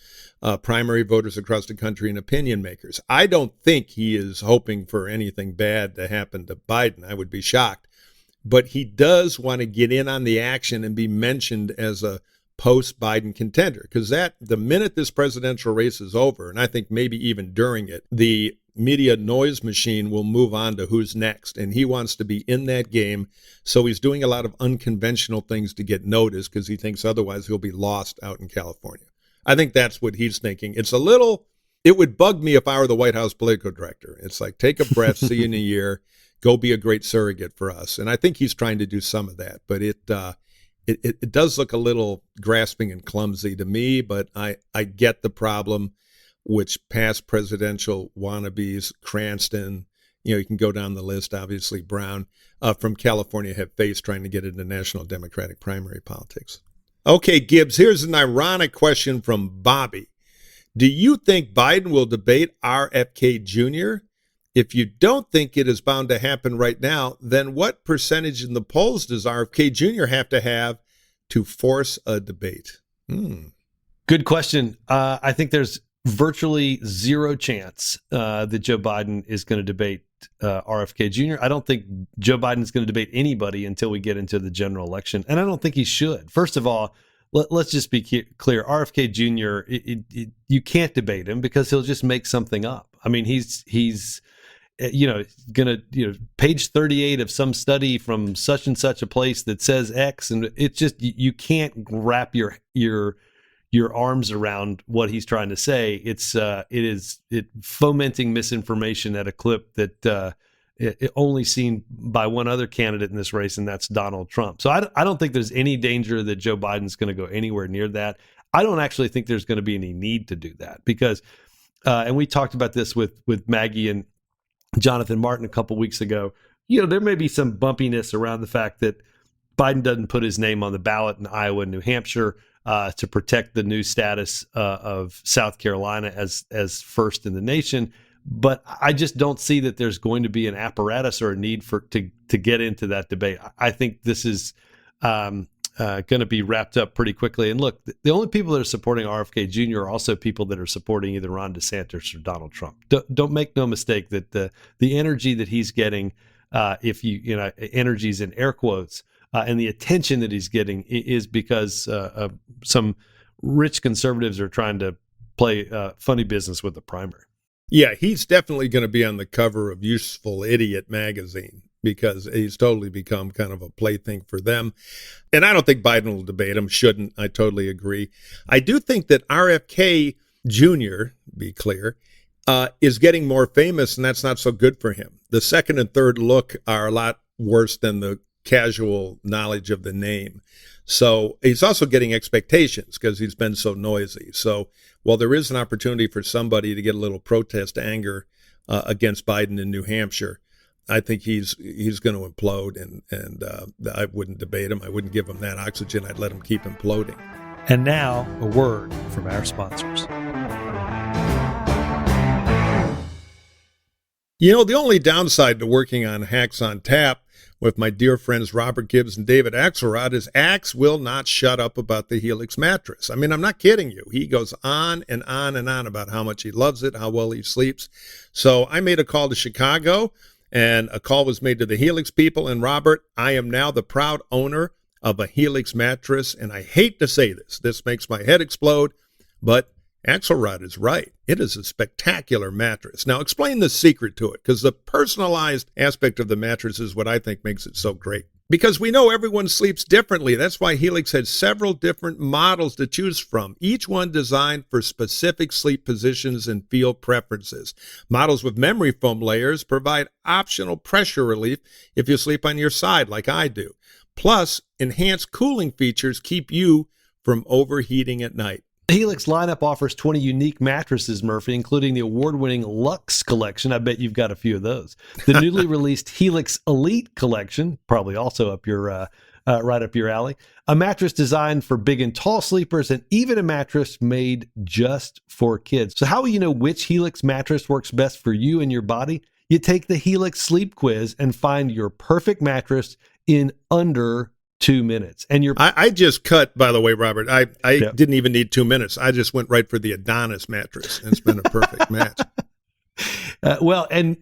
primary voters across the country and opinion makers. I don't think he is hoping for anything bad to happen to Biden. I would be shocked. But he does want to get in on the action and be mentioned as a post-Biden contender, because the minute this presidential race is over, and I think maybe even during it, the media noise machine will move on to who's next. And he wants to be in that game. So he's doing a lot of unconventional things to get noticed because he thinks otherwise he'll be lost out in California. I think that's what he's thinking. It would bug me if I were the White House political director. It's like, take a breath, see you in a year, go be a great surrogate for us. And I think he's trying to do some of that, but it does look a little grasping and clumsy to me, but I get the problem, which past presidential wannabes, Cranston, you can go down the list, obviously Brown, from California have faced trying to get into national Democratic primary politics. Okay, Gibbs, here's an ironic question from Bobby. Do you think Biden will debate RFK Jr.? If you don't think it is bound to happen right now, then what percentage in the polls does RFK Jr. have to force a debate? Good question. I think there's virtually zero chance that Joe Biden is going to debate RFK Jr. I don't think Joe Biden is going to debate anybody until we get into the general election, and I don't think he should. First of all, let's just be clear. RFK Jr., you can't debate him because he'll just make something up. I mean, he's going to, page 38 of some study from such and such a place that says X, and it's just, you can't wrap your arms around what he's trying to say. It is fomenting misinformation at a clip that only seen by one other candidate in this race, and that's Donald Trump. So I don't think there's any danger that Joe Biden's going to go anywhere near that. I don't actually think there's going to be any need to do that because, and we talked about this with Maggie and Jonathan Martin a couple weeks ago, there may be some bumpiness around the fact that Biden doesn't put his name on the ballot in Iowa and New Hampshire to protect the new status of South Carolina as first in the nation. But I just don't see that there's going to be an apparatus or a need to get into that debate. I think this is going to be wrapped up pretty quickly. And look, the only people that are supporting RFK Jr. are also people that are supporting either Ron DeSantis or Donald Trump. Don't make no mistake that the energy that he's getting, energy's in air quotes, and the attention that he's getting is because some rich conservatives are trying to play funny business with the primary. Yeah, he's definitely going to be on the cover of Useful Idiot magazine because he's totally become kind of a plaything for them. And I don't think Biden will debate him, shouldn't. I totally agree. I do think that RFK Jr., be clear, is getting more famous, and that's not so good for him. The second and third look are a lot worse than the casual knowledge of the name. So he's also getting expectations because he's been so noisy. So while there is an opportunity for somebody to get a little protest anger against Biden in New Hampshire, I think he's going to implode, and I wouldn't debate him. I wouldn't give him that oxygen. I'd let him keep imploding. And now, a word from our sponsors. You know, the only downside to working on Hacks on Tap with my dear friends Robert Gibbs and David Axelrod is Axe will not shut up about the Helix mattress. I mean, I'm not kidding you. He goes on and on and on about how much he loves it, how well he sleeps. So I made a call to Chicago, and a call was made to the Helix people. And Robert, I am now the proud owner of a Helix mattress, and I hate to say this. This makes my head explode, but Axelrod is right. It is a spectacular mattress. Now, explain the secret to it, because the personalized aspect of the mattress is what I think makes it so great. Because we know everyone sleeps differently. That's why Helix has several different models to choose from, each one designed for specific sleep positions and feel preferences. Models with memory foam layers provide optional pressure relief if you sleep on your side like I do. Plus, enhanced cooling features keep you from overheating at night. The Helix lineup offers 20 unique mattresses, Murphy, including the award-winning Luxe collection. I bet you've got a few of those. The newly released Helix Elite collection, probably also up your right up your alley. A mattress designed for big and tall sleepers, and even a mattress made just for kids. So how will you know which Helix mattress works best for you and your body? You take the Helix Sleep Quiz and find your perfect mattress in under 2 minutes. And I just cut, by the way, Robert, I didn't even need 2 minutes. I just went right for the Adonis mattress, and it's been a perfect match. Well, and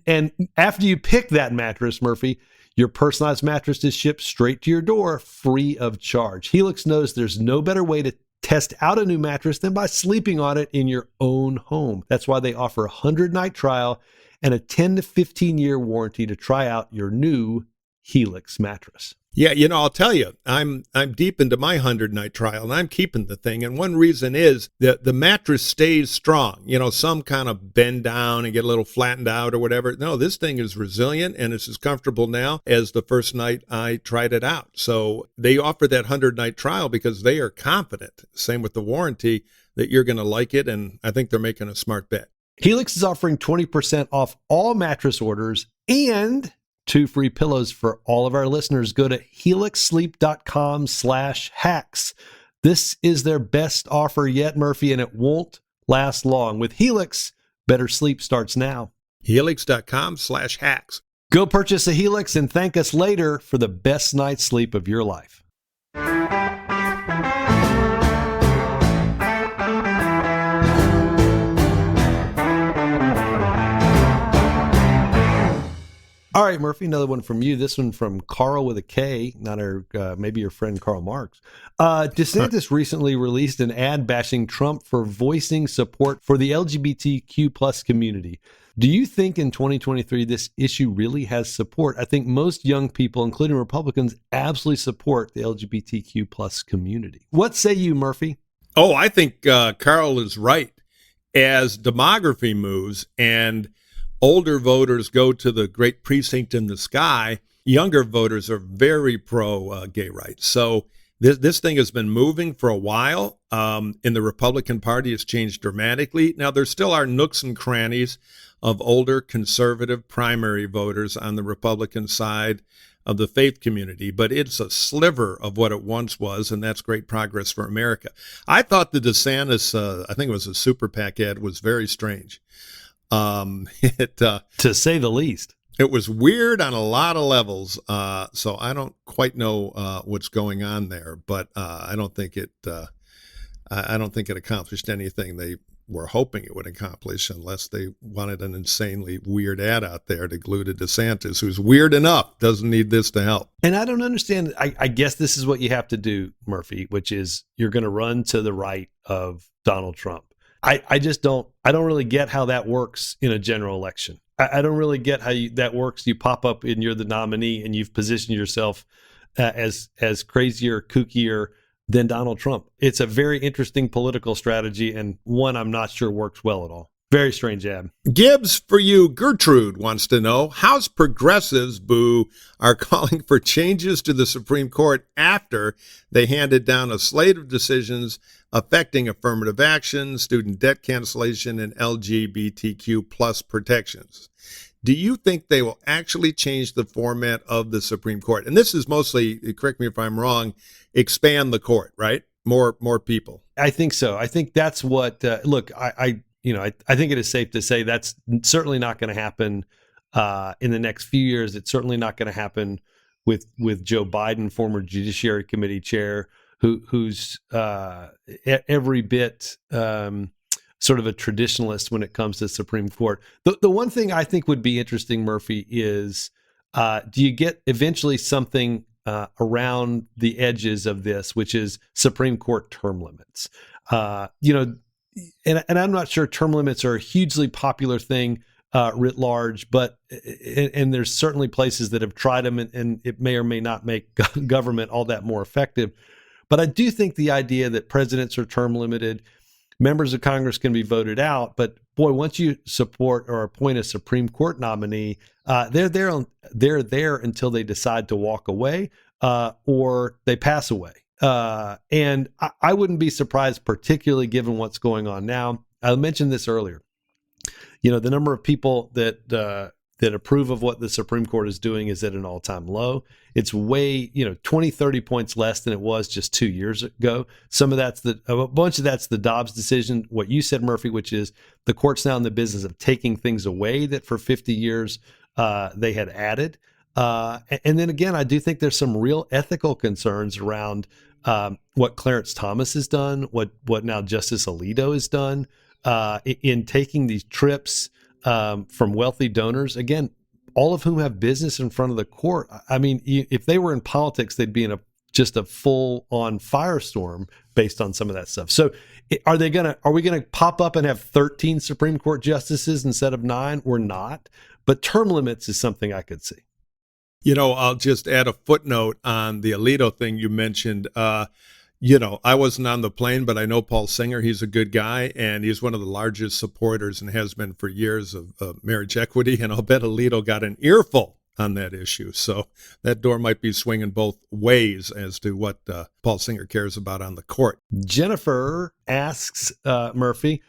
after you pick that mattress, Murphy, your personalized mattress is shipped straight to your door free of charge. Helix knows there's no better way to test out a new mattress than by sleeping on it in your own home. That's why they offer a 100-night trial and a 10 to 15-year warranty to try out your new Helix mattress. Yeah, you know, I'll tell you, I'm deep into my 100-night trial, and I'm keeping the thing. And one reason is that the mattress stays strong. You know, some kind of bend down and get a little flattened out or whatever. No, this thing is resilient, and it's as comfortable now as the first night I tried it out. So they offer that 100-night trial because they are confident, same with the warranty, that you're going to like it, and I think they're making a smart bet. Helix is offering 20% off all mattress orders and 2 free pillows for all of our listeners. Go to helixsleep.com/hacks. This is their best offer yet, Murphy, and it won't last long. With Helix, better sleep starts now. Helix.com/hacks. Go purchase a Helix and thank us later for the best night's sleep of your life. All right, Murphy, another one from you. This one from Carl with a K, not our, maybe your friend Karl Marx. DeSantis recently released an ad bashing Trump for voicing support for the LGBTQ plus community. Do you think in 2023 this issue really has support? I think most young people, including Republicans, absolutely support the LGBTQ plus community. What say you, Murphy? Oh, I think Carl is right. As demography moves and older voters go to the great precinct in the sky, younger voters are very pro-gay rights. So this thing has been moving for a while. In the Republican Party, it's changed dramatically. Now, there still are nooks and crannies of older conservative primary voters on the Republican side of the faith community, but it's a sliver of what it once was, and that's great progress for America. I thought the DeSantis, I think it was a super PAC ad, was very strange. To say the least. It was weird on a lot of levels, so I don't quite know what's going on there. But I don't think it accomplished anything they were hoping it would accomplish, unless they wanted an insanely weird ad out there to glue to DeSantis, who's weird enough, doesn't need this to help. And I don't understand. I guess this is what you have to do, Murphy, which is you're going to run to the right of Donald Trump. I don't really get how that works in a general election. I don't really get how that works. You pop up and you're the nominee and you've positioned yourself as crazier, kookier than Donald Trump. It's a very interesting political strategy, and one I'm not sure works well at all. Very strange ad. Gibbs, for you, Gertrude wants to know, House progressives, boo, are calling for changes to the Supreme Court after they handed down a slate of decisions affecting affirmative action, student debt cancellation, and LGBTQ plus protections. Do you think they will actually change the format of the Supreme Court? And this is mostly, correct me if I'm wrong, expand the court, right? More people. I think so. I think that's what. Look, I think it is safe to say that's certainly not going to happen in the next few years. It's certainly not going to happen with Joe Biden, former Judiciary Committee chair, who's every bit sort of a traditionalist when it comes to Supreme Court. The one thing I think would be interesting, Murphy, is do you get eventually something around the edges of this, which is Supreme Court term limits? And I'm not sure term limits are a hugely popular thing writ large, but and there's certainly places that have tried them, and it may or may not make government all that more effective. But I do think the idea that presidents are term limited, members of Congress can be voted out, but boy, once you support or appoint a Supreme Court nominee, they're there until they decide to walk away or they pass away. And I wouldn't be surprised, particularly given what's going on now. I mentioned this earlier. The number of people that approve of what the Supreme Court is doing is at an all-time low. It's way, 20, 30 points less than it was just 2 years ago. A bunch of that's the Dobbs decision, what you said, Murphy, which is the court's now in the business of taking things away that for 50 years they had added. And then again, I do think there's some real ethical concerns around what Clarence Thomas has done, what now Justice Alito has done in taking these trips from wealthy donors, again, all of whom have business in front of the court. I mean, if they were in politics, they'd be in just a full-on firestorm based on some of that stuff. So are we going to pop up and have 13 Supreme Court justices instead of 9? We're not. But term limits is something I could see. I'll just add a footnote on the Alito thing you mentioned. I wasn't on the plane, but I know Paul Singer. He's a good guy, and he's one of the largest supporters and has been for years of marriage equity. And I'll bet Alito got an earful on that issue. So that door might be swinging both ways as to what Paul Singer cares about on the court. Jennifer asks Murphy,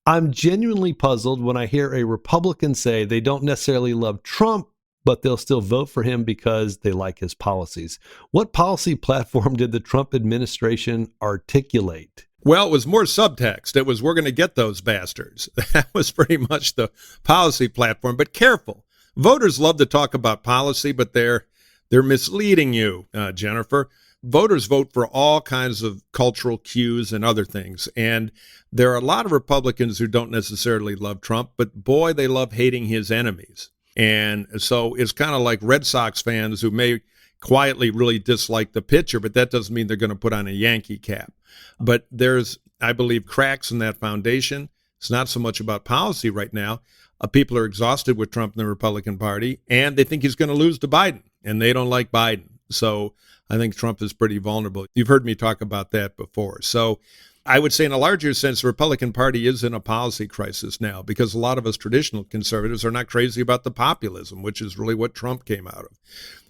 I'm genuinely puzzled when I hear a Republican say they don't necessarily love Trump, but they'll still vote for him because they like his policies. What policy platform did the Trump administration articulate? Well, it was more subtext. It was, we're going to get those bastards. That was pretty much the policy platform. But careful. Voters love to talk about policy, but they're misleading you, Jennifer. Voters vote for all kinds of cultural cues and other things. And there are a lot of Republicans who don't necessarily love Trump, but boy, they love hating his enemies. And so it's kind of like Red Sox fans who may quietly really dislike the pitcher, but that doesn't mean they're going to put on a Yankee cap. But there's, I believe, cracks in that foundation. It's not so much about policy right now. People are exhausted with Trump and the Republican Party, and they think he's going to lose to Biden, and they don't like Biden. So I think Trump is pretty vulnerable. You've heard me talk about that before. So I would say in a larger sense, the Republican Party is in a policy crisis now because a lot of us traditional conservatives are not crazy about the populism, which is really what Trump came out of.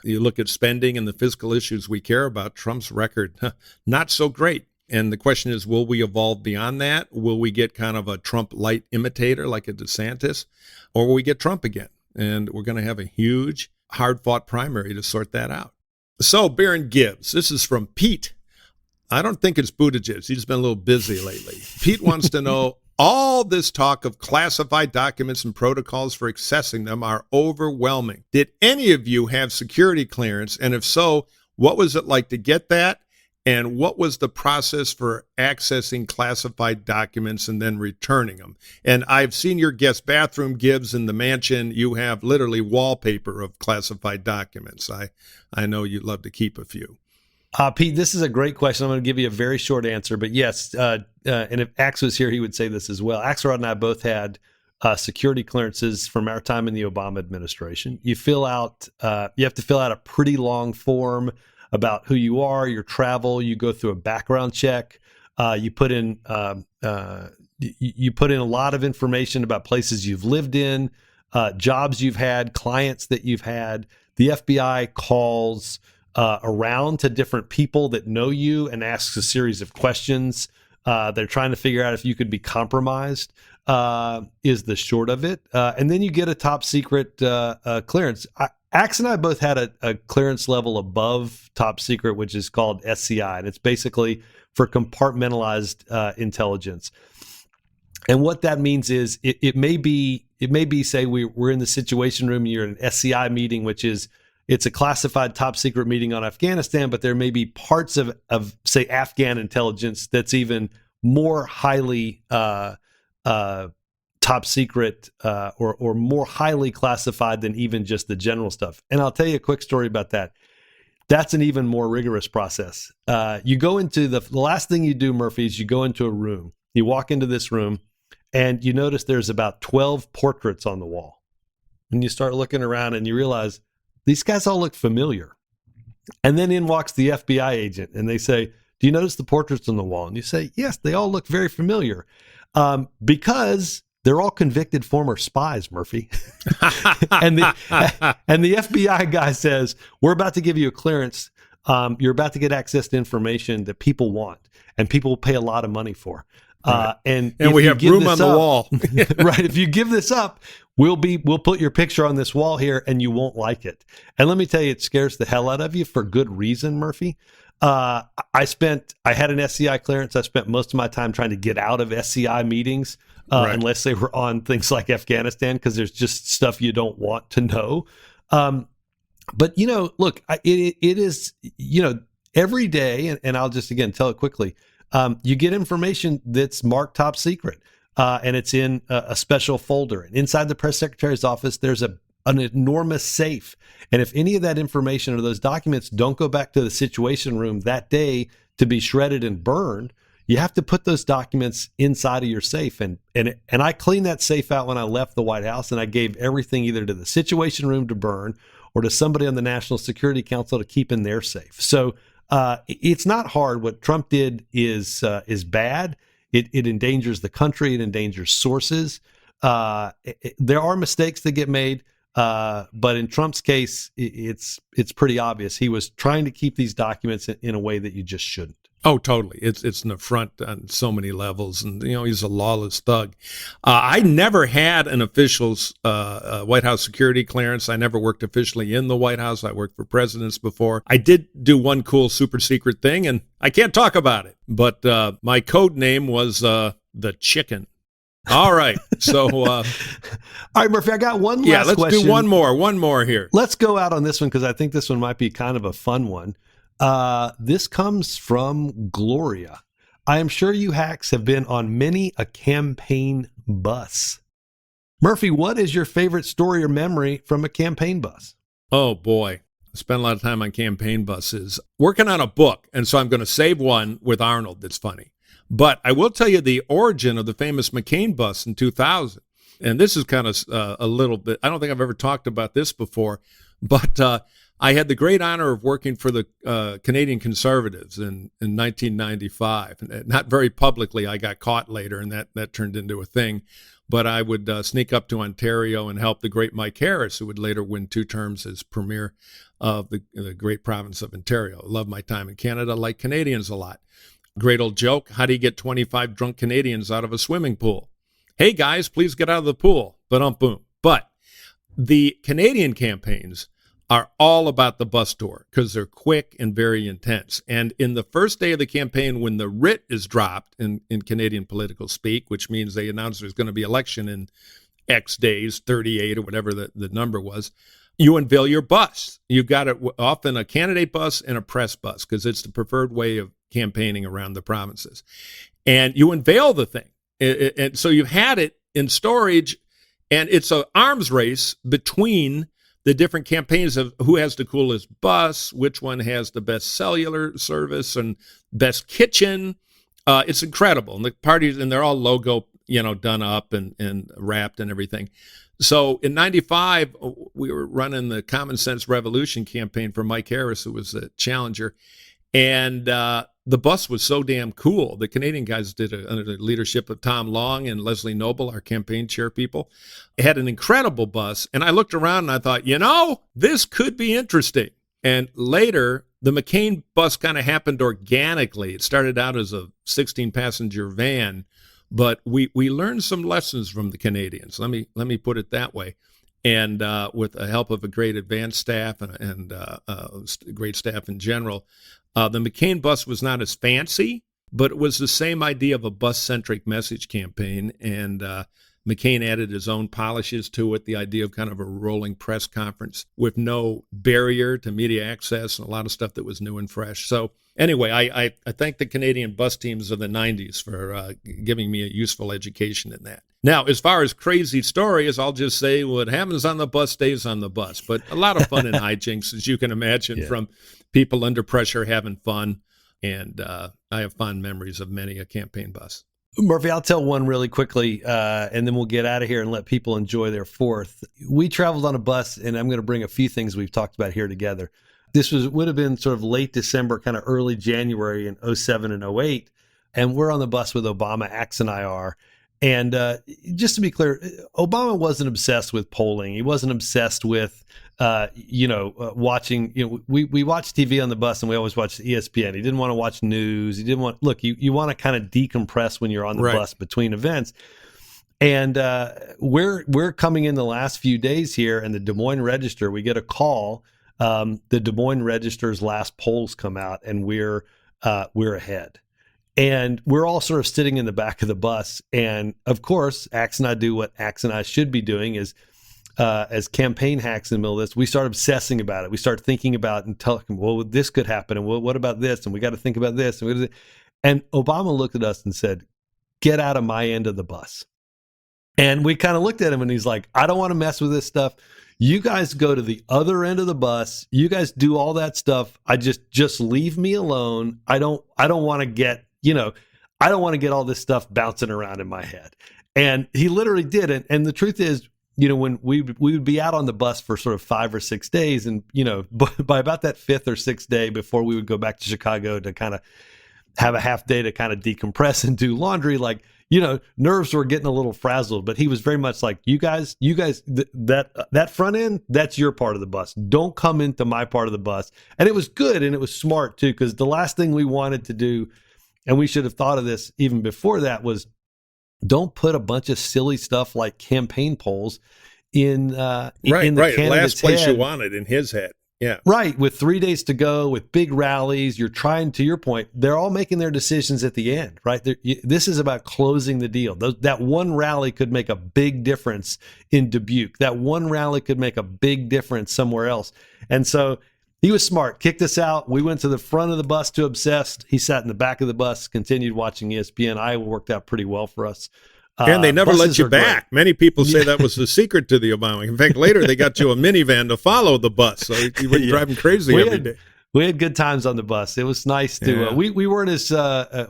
You look at spending and the fiscal issues we care about, Trump's record, not so great. And the question is, will we evolve beyond that? Will we get kind of a Trump-light imitator like a DeSantis? Or will we get Trump again? And we're going to have a huge, hard-fought primary to sort that out. So, Baron Gibbs, this is from Pete. I don't think it's Buttigieg. He's been a little busy lately. Pete wants to know, All this talk of classified documents and protocols for accessing them are overwhelming. Did any of you have security clearance? And if so, what was it like to get that? And what was the process for accessing classified documents and then returning them? And I've seen your guest bathroom, Gibbs, in the mansion. You have literally wallpaper of classified documents. I know you'd love to keep a few. Pete, this is a great question. I'm going to give you a very short answer, but yes, and if Axe was here, he would say this as well. Axelrod and I both had security clearances from our time in the Obama administration. You have to fill out a pretty long form about who you are, your travel. You go through a background check. You put in a lot of information about places you've lived in, jobs you've had, clients that you've had. The FBI calls around to different people that know you and asks a series of questions. They're trying to figure out if you could be compromised, is the short of it. And then you get a top secret clearance. Axe and I both had a clearance level above top secret, which is called SCI, and it's basically for compartmentalized intelligence. And what that means is it may be say we're in the Situation Room, you're in an SCI meeting, which is it's a classified top secret meeting on Afghanistan, but there may be parts of say Afghan intelligence that's even more highly top secret or more highly classified than even just the general stuff. And I'll tell you a quick story about that. That's an even more rigorous process. You go into the last thing you do, Murphy, is you go into a room. You walk into this room and you notice there's about 12 portraits on the wall. And you start looking around and you realize these guys all look familiar. And then in walks the FBI agent and they say, do you notice the portraits on the wall? And you say, yes, they all look very familiar. Because they're all convicted former spies, Murphy. and the FBI guy says, we're about to give you a clearance. You're about to get access to information that people want and people will pay a lot of money for. Right. And we have room on the wall. Right. If you give this up, we'll put your picture on this wall here and you won't like it. And let me tell you, it scares the hell out of you for good reason, Murphy. I had an SCI clearance. I spent most of my time trying to get out of SCI meetings, right, unless they were on things like Afghanistan, because there's just stuff you don't want to know. But, look, it is, every day, and I'll just, again, tell it quickly. You get information that's marked top secret, and it's in a special folder. And inside the press secretary's office, there's an enormous safe. And if any of that information or those documents don't go back to the Situation Room that day to be shredded and burned, you have to put those documents inside of your safe. And I cleaned that safe out when I left the White House, and I gave everything either to the Situation Room to burn or to somebody on the National Security Council to keep in their safe. So it's not hard. What Trump did is bad. It endangers the country. It endangers sources. There are mistakes that get made. But in Trump's case, it's pretty obvious. He was trying to keep these documents in a way that you just shouldn't. Oh, totally. It's an affront on so many levels. And, he's a lawless thug. I never had an official's White House security clearance. I never worked officially in the White House. I worked for presidents before. I did do one cool super secret thing, and I can't talk about it. But my code name was the Chicken. All right. So, all right, Murphy, I got one last let's question. do one more here. Let's go out on this one because I think this one might be kind of a fun one. This comes from Gloria. I am sure you hacks have been on many a campaign bus. Murphy, what is your favorite story or memory from a campaign bus? Oh, boy. I spent a lot of time on campaign buses. Working on a book, and so I'm going to save one with Arnold that's funny. But I will tell you the origin of the famous McCain bus in 2000. And this is kind of a little bit, I don't think I've ever talked about this before, but I had the great honor of working for the Canadian Conservatives in 1995. Not very publicly. I got caught later, and that turned into a thing. But I would sneak up to Ontario and help the great Mike Harris, who would later win 2 terms as premier of the great province of Ontario. I love my time in Canada, like Canadians a lot. Great old joke. How do you get 25 drunk Canadians out of a swimming pool? Hey, guys, please get out of the pool. Boom. But the Canadian campaigns are all about the bus tour because they're quick and very intense. And in the first day of the campaign, when the writ is dropped in Canadian political speak, which means they announce there's going to be election in X days, 38 or whatever the number was, you unveil your bus. You've got often a candidate bus and a press bus because it's the preferred way of campaigning around the provinces. And you unveil the thing. And so you've had it in storage, and it's an arms race between the different campaigns of who has the coolest bus, which one has the best cellular service and best kitchen. It's incredible. And the parties, and they're all logo, done up and wrapped and everything. So in 95, we were running the Common Sense Revolution campaign for Mike Harris, who was the challenger. And the bus was so damn cool. The Canadian guys did it under the leadership of Tom Long and Leslie Noble, our campaign chair people. It had an incredible bus. And I looked around and I thought, this could be interesting. And later, the McCain bus kind of happened organically. It started out as a 16-passenger van, but we learned some lessons from the Canadians. Let me put it that way. And with the help of a great advanced staff and great staff in general, the McCain bus was not as fancy, but it was the same idea of a bus-centric message campaign. And McCain added his own polishes to it, the idea of kind of a rolling press conference with no barrier to media access and a lot of stuff that was new and fresh. So anyway, I thank the Canadian bus teams of the 90s for giving me a useful education in that. Now, as far as crazy stories, I'll just say what happens on the bus stays on the bus. But a lot of fun and hijinks, as you can imagine, from people under pressure having fun. And I have fond memories of many a campaign bus. Murphy, I'll tell one really quickly, and then we'll get out of here and let people enjoy their Fourth. We traveled on a bus, and I'm going to bring a few things we've talked about here together. This would have been sort of late December, kind of early January in 07 and 08, and we're on the bus with Obama. Axe and I are. And just to be clear, Obama wasn't obsessed with polling. He wasn't obsessed with, watching. We watch TV on the bus, and we always watch ESPN. He didn't want to watch news. He didn't want. Look, you want to kind of decompress when you're on the bus between events. And we're coming in the last few days here, and the Des Moines Register. We get a call. The Des Moines Register's last polls come out, and we're ahead. And we're all sort of sitting in the back of the bus. And of course, Axe and I do what Axe and I should be doing is, as campaign hacks in the middle of this, we start obsessing about it. We start thinking about and talking, well, this could happen. And what about this? And we got to think about this. And Obama looked at us and said, get out of my end of the bus. And we kind of looked at him and he's like, I don't want to mess with this stuff. You guys go to the other end of the bus. You guys do all that stuff. I just leave me alone. I don't want to get, I don't want to get all this stuff bouncing around in my head. And he literally did. And the truth is, when we would be out on the bus for sort of 5 or 6 days, and, by about that 5th or 6th day before we would go back to Chicago to kind of have a half day to kind of decompress and do laundry, nerves were getting a little frazzled, but he was very much like, you guys, that front end, that's your part of the bus. Don't come into my part of the bus. And it was good. And it was smart too, because the last thing we wanted to do, and we should have thought of this even before that, was don't put a bunch of silly stuff like campaign polls in the candidate's last place head. you wanted in his head. Yeah. Right. With 3 days to go, with big rallies, you're trying, to your point, they're all making their decisions at the end, right? This is about closing the deal. That one rally could make a big difference in Dubuque. That one rally could make a big difference somewhere else. And so he was smart, kicked us out. We went to the front of the bus to Obsessed. He sat in the back of the bus, continued watching ESPN. Iowa worked out pretty well for us. And they never let you back. Great. Many people say that was the secret to the Obama. In fact, later they got you a minivan to follow the bus, so you wouldn't drive them crazy every day. We had good times on the bus. It was nice to. We weren't as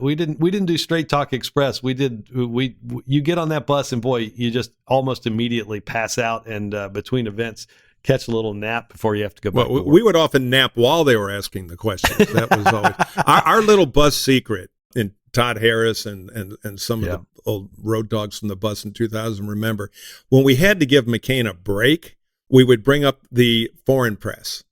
we didn't do Straight Talk Express. You get on that bus and boy, you just almost immediately pass out, and between events catch a little nap before you have to go back. Well, we would often nap while they were asking the questions. That was always our little bus secret. And Todd Harris and some of the old road dogs from the bus in 2000 remember, when we had to give McCain a break, we would bring up the foreign press.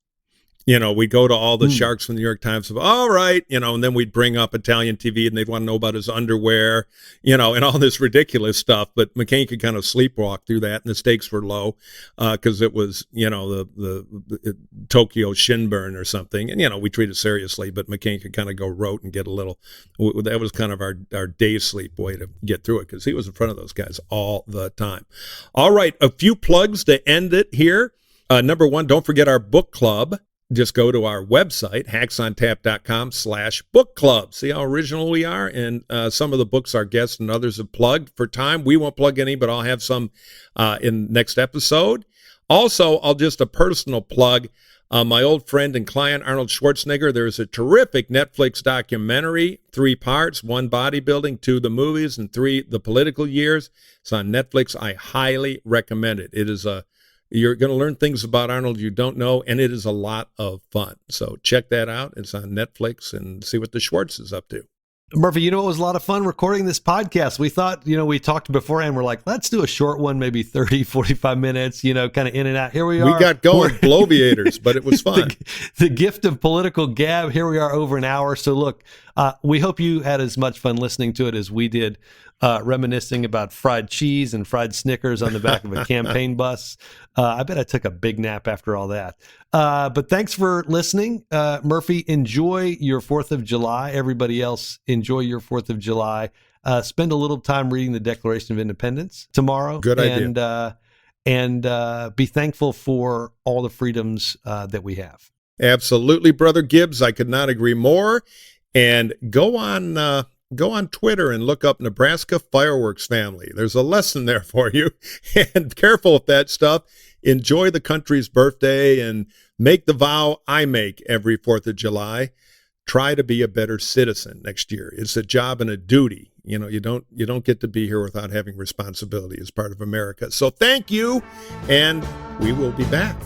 We'd go to all the sharks from the New York Times. All right, and then we'd bring up Italian TV, and they'd want to know about his underwear, and all this ridiculous stuff. But McCain could kind of sleepwalk through that, and the stakes were low because it was, the Tokyo Shinburn or something. And, we treated it seriously, but McCain could kind of go rote and get a little. That was kind of our day sleep way to get through it because he was in front of those guys all the time. All right, a few plugs to end it here. Number one, don't forget our book club. Just go to our website, hacksontap.com/book club. See how original we are? And some of the books our guests and others have plugged. For time, we won't plug any, but I'll have some in next episode. Also, I'll just a personal plug. My old friend and client, Arnold Schwarzenegger, there's a terrific Netflix documentary, 3 parts, 1 bodybuilding, 2 the movies, and 3 the political years. It's on Netflix. I highly recommend it. It is you're going to learn things about Arnold you don't know, and it is a lot of fun. So check that out. It's on Netflix, and see what the Schwartz is up to. Murphy, it was a lot of fun recording this podcast. We thought, we talked beforehand. We're like, let's do a short one, maybe 30, 45 minutes, kind of in and out. Here we are. We got going, bloviators, but it was fun. The gift of political gab. Here we are over an hour. So look, we hope you had as much fun listening to it as we did, reminiscing about fried cheese and fried Snickers on the back of a campaign bus. I bet I took a big nap after all that. But thanks for listening. Murphy, enjoy your 4th of July. Everybody else, enjoy your 4th of July. Spend a little time reading the Declaration of Independence tomorrow. Good idea. And be thankful for all the freedoms that we have. Absolutely, Brother Gibbs. I could not agree more. And go on Twitter and look up Nebraska Fireworks Family. There's a lesson there for you. And careful with that stuff. Enjoy the country's birthday and make the vow I make every 4th of July. Try to be a better citizen next year. It's a job and a duty. You don't get to be here without having responsibility as part of America. So thank you, and we will be back.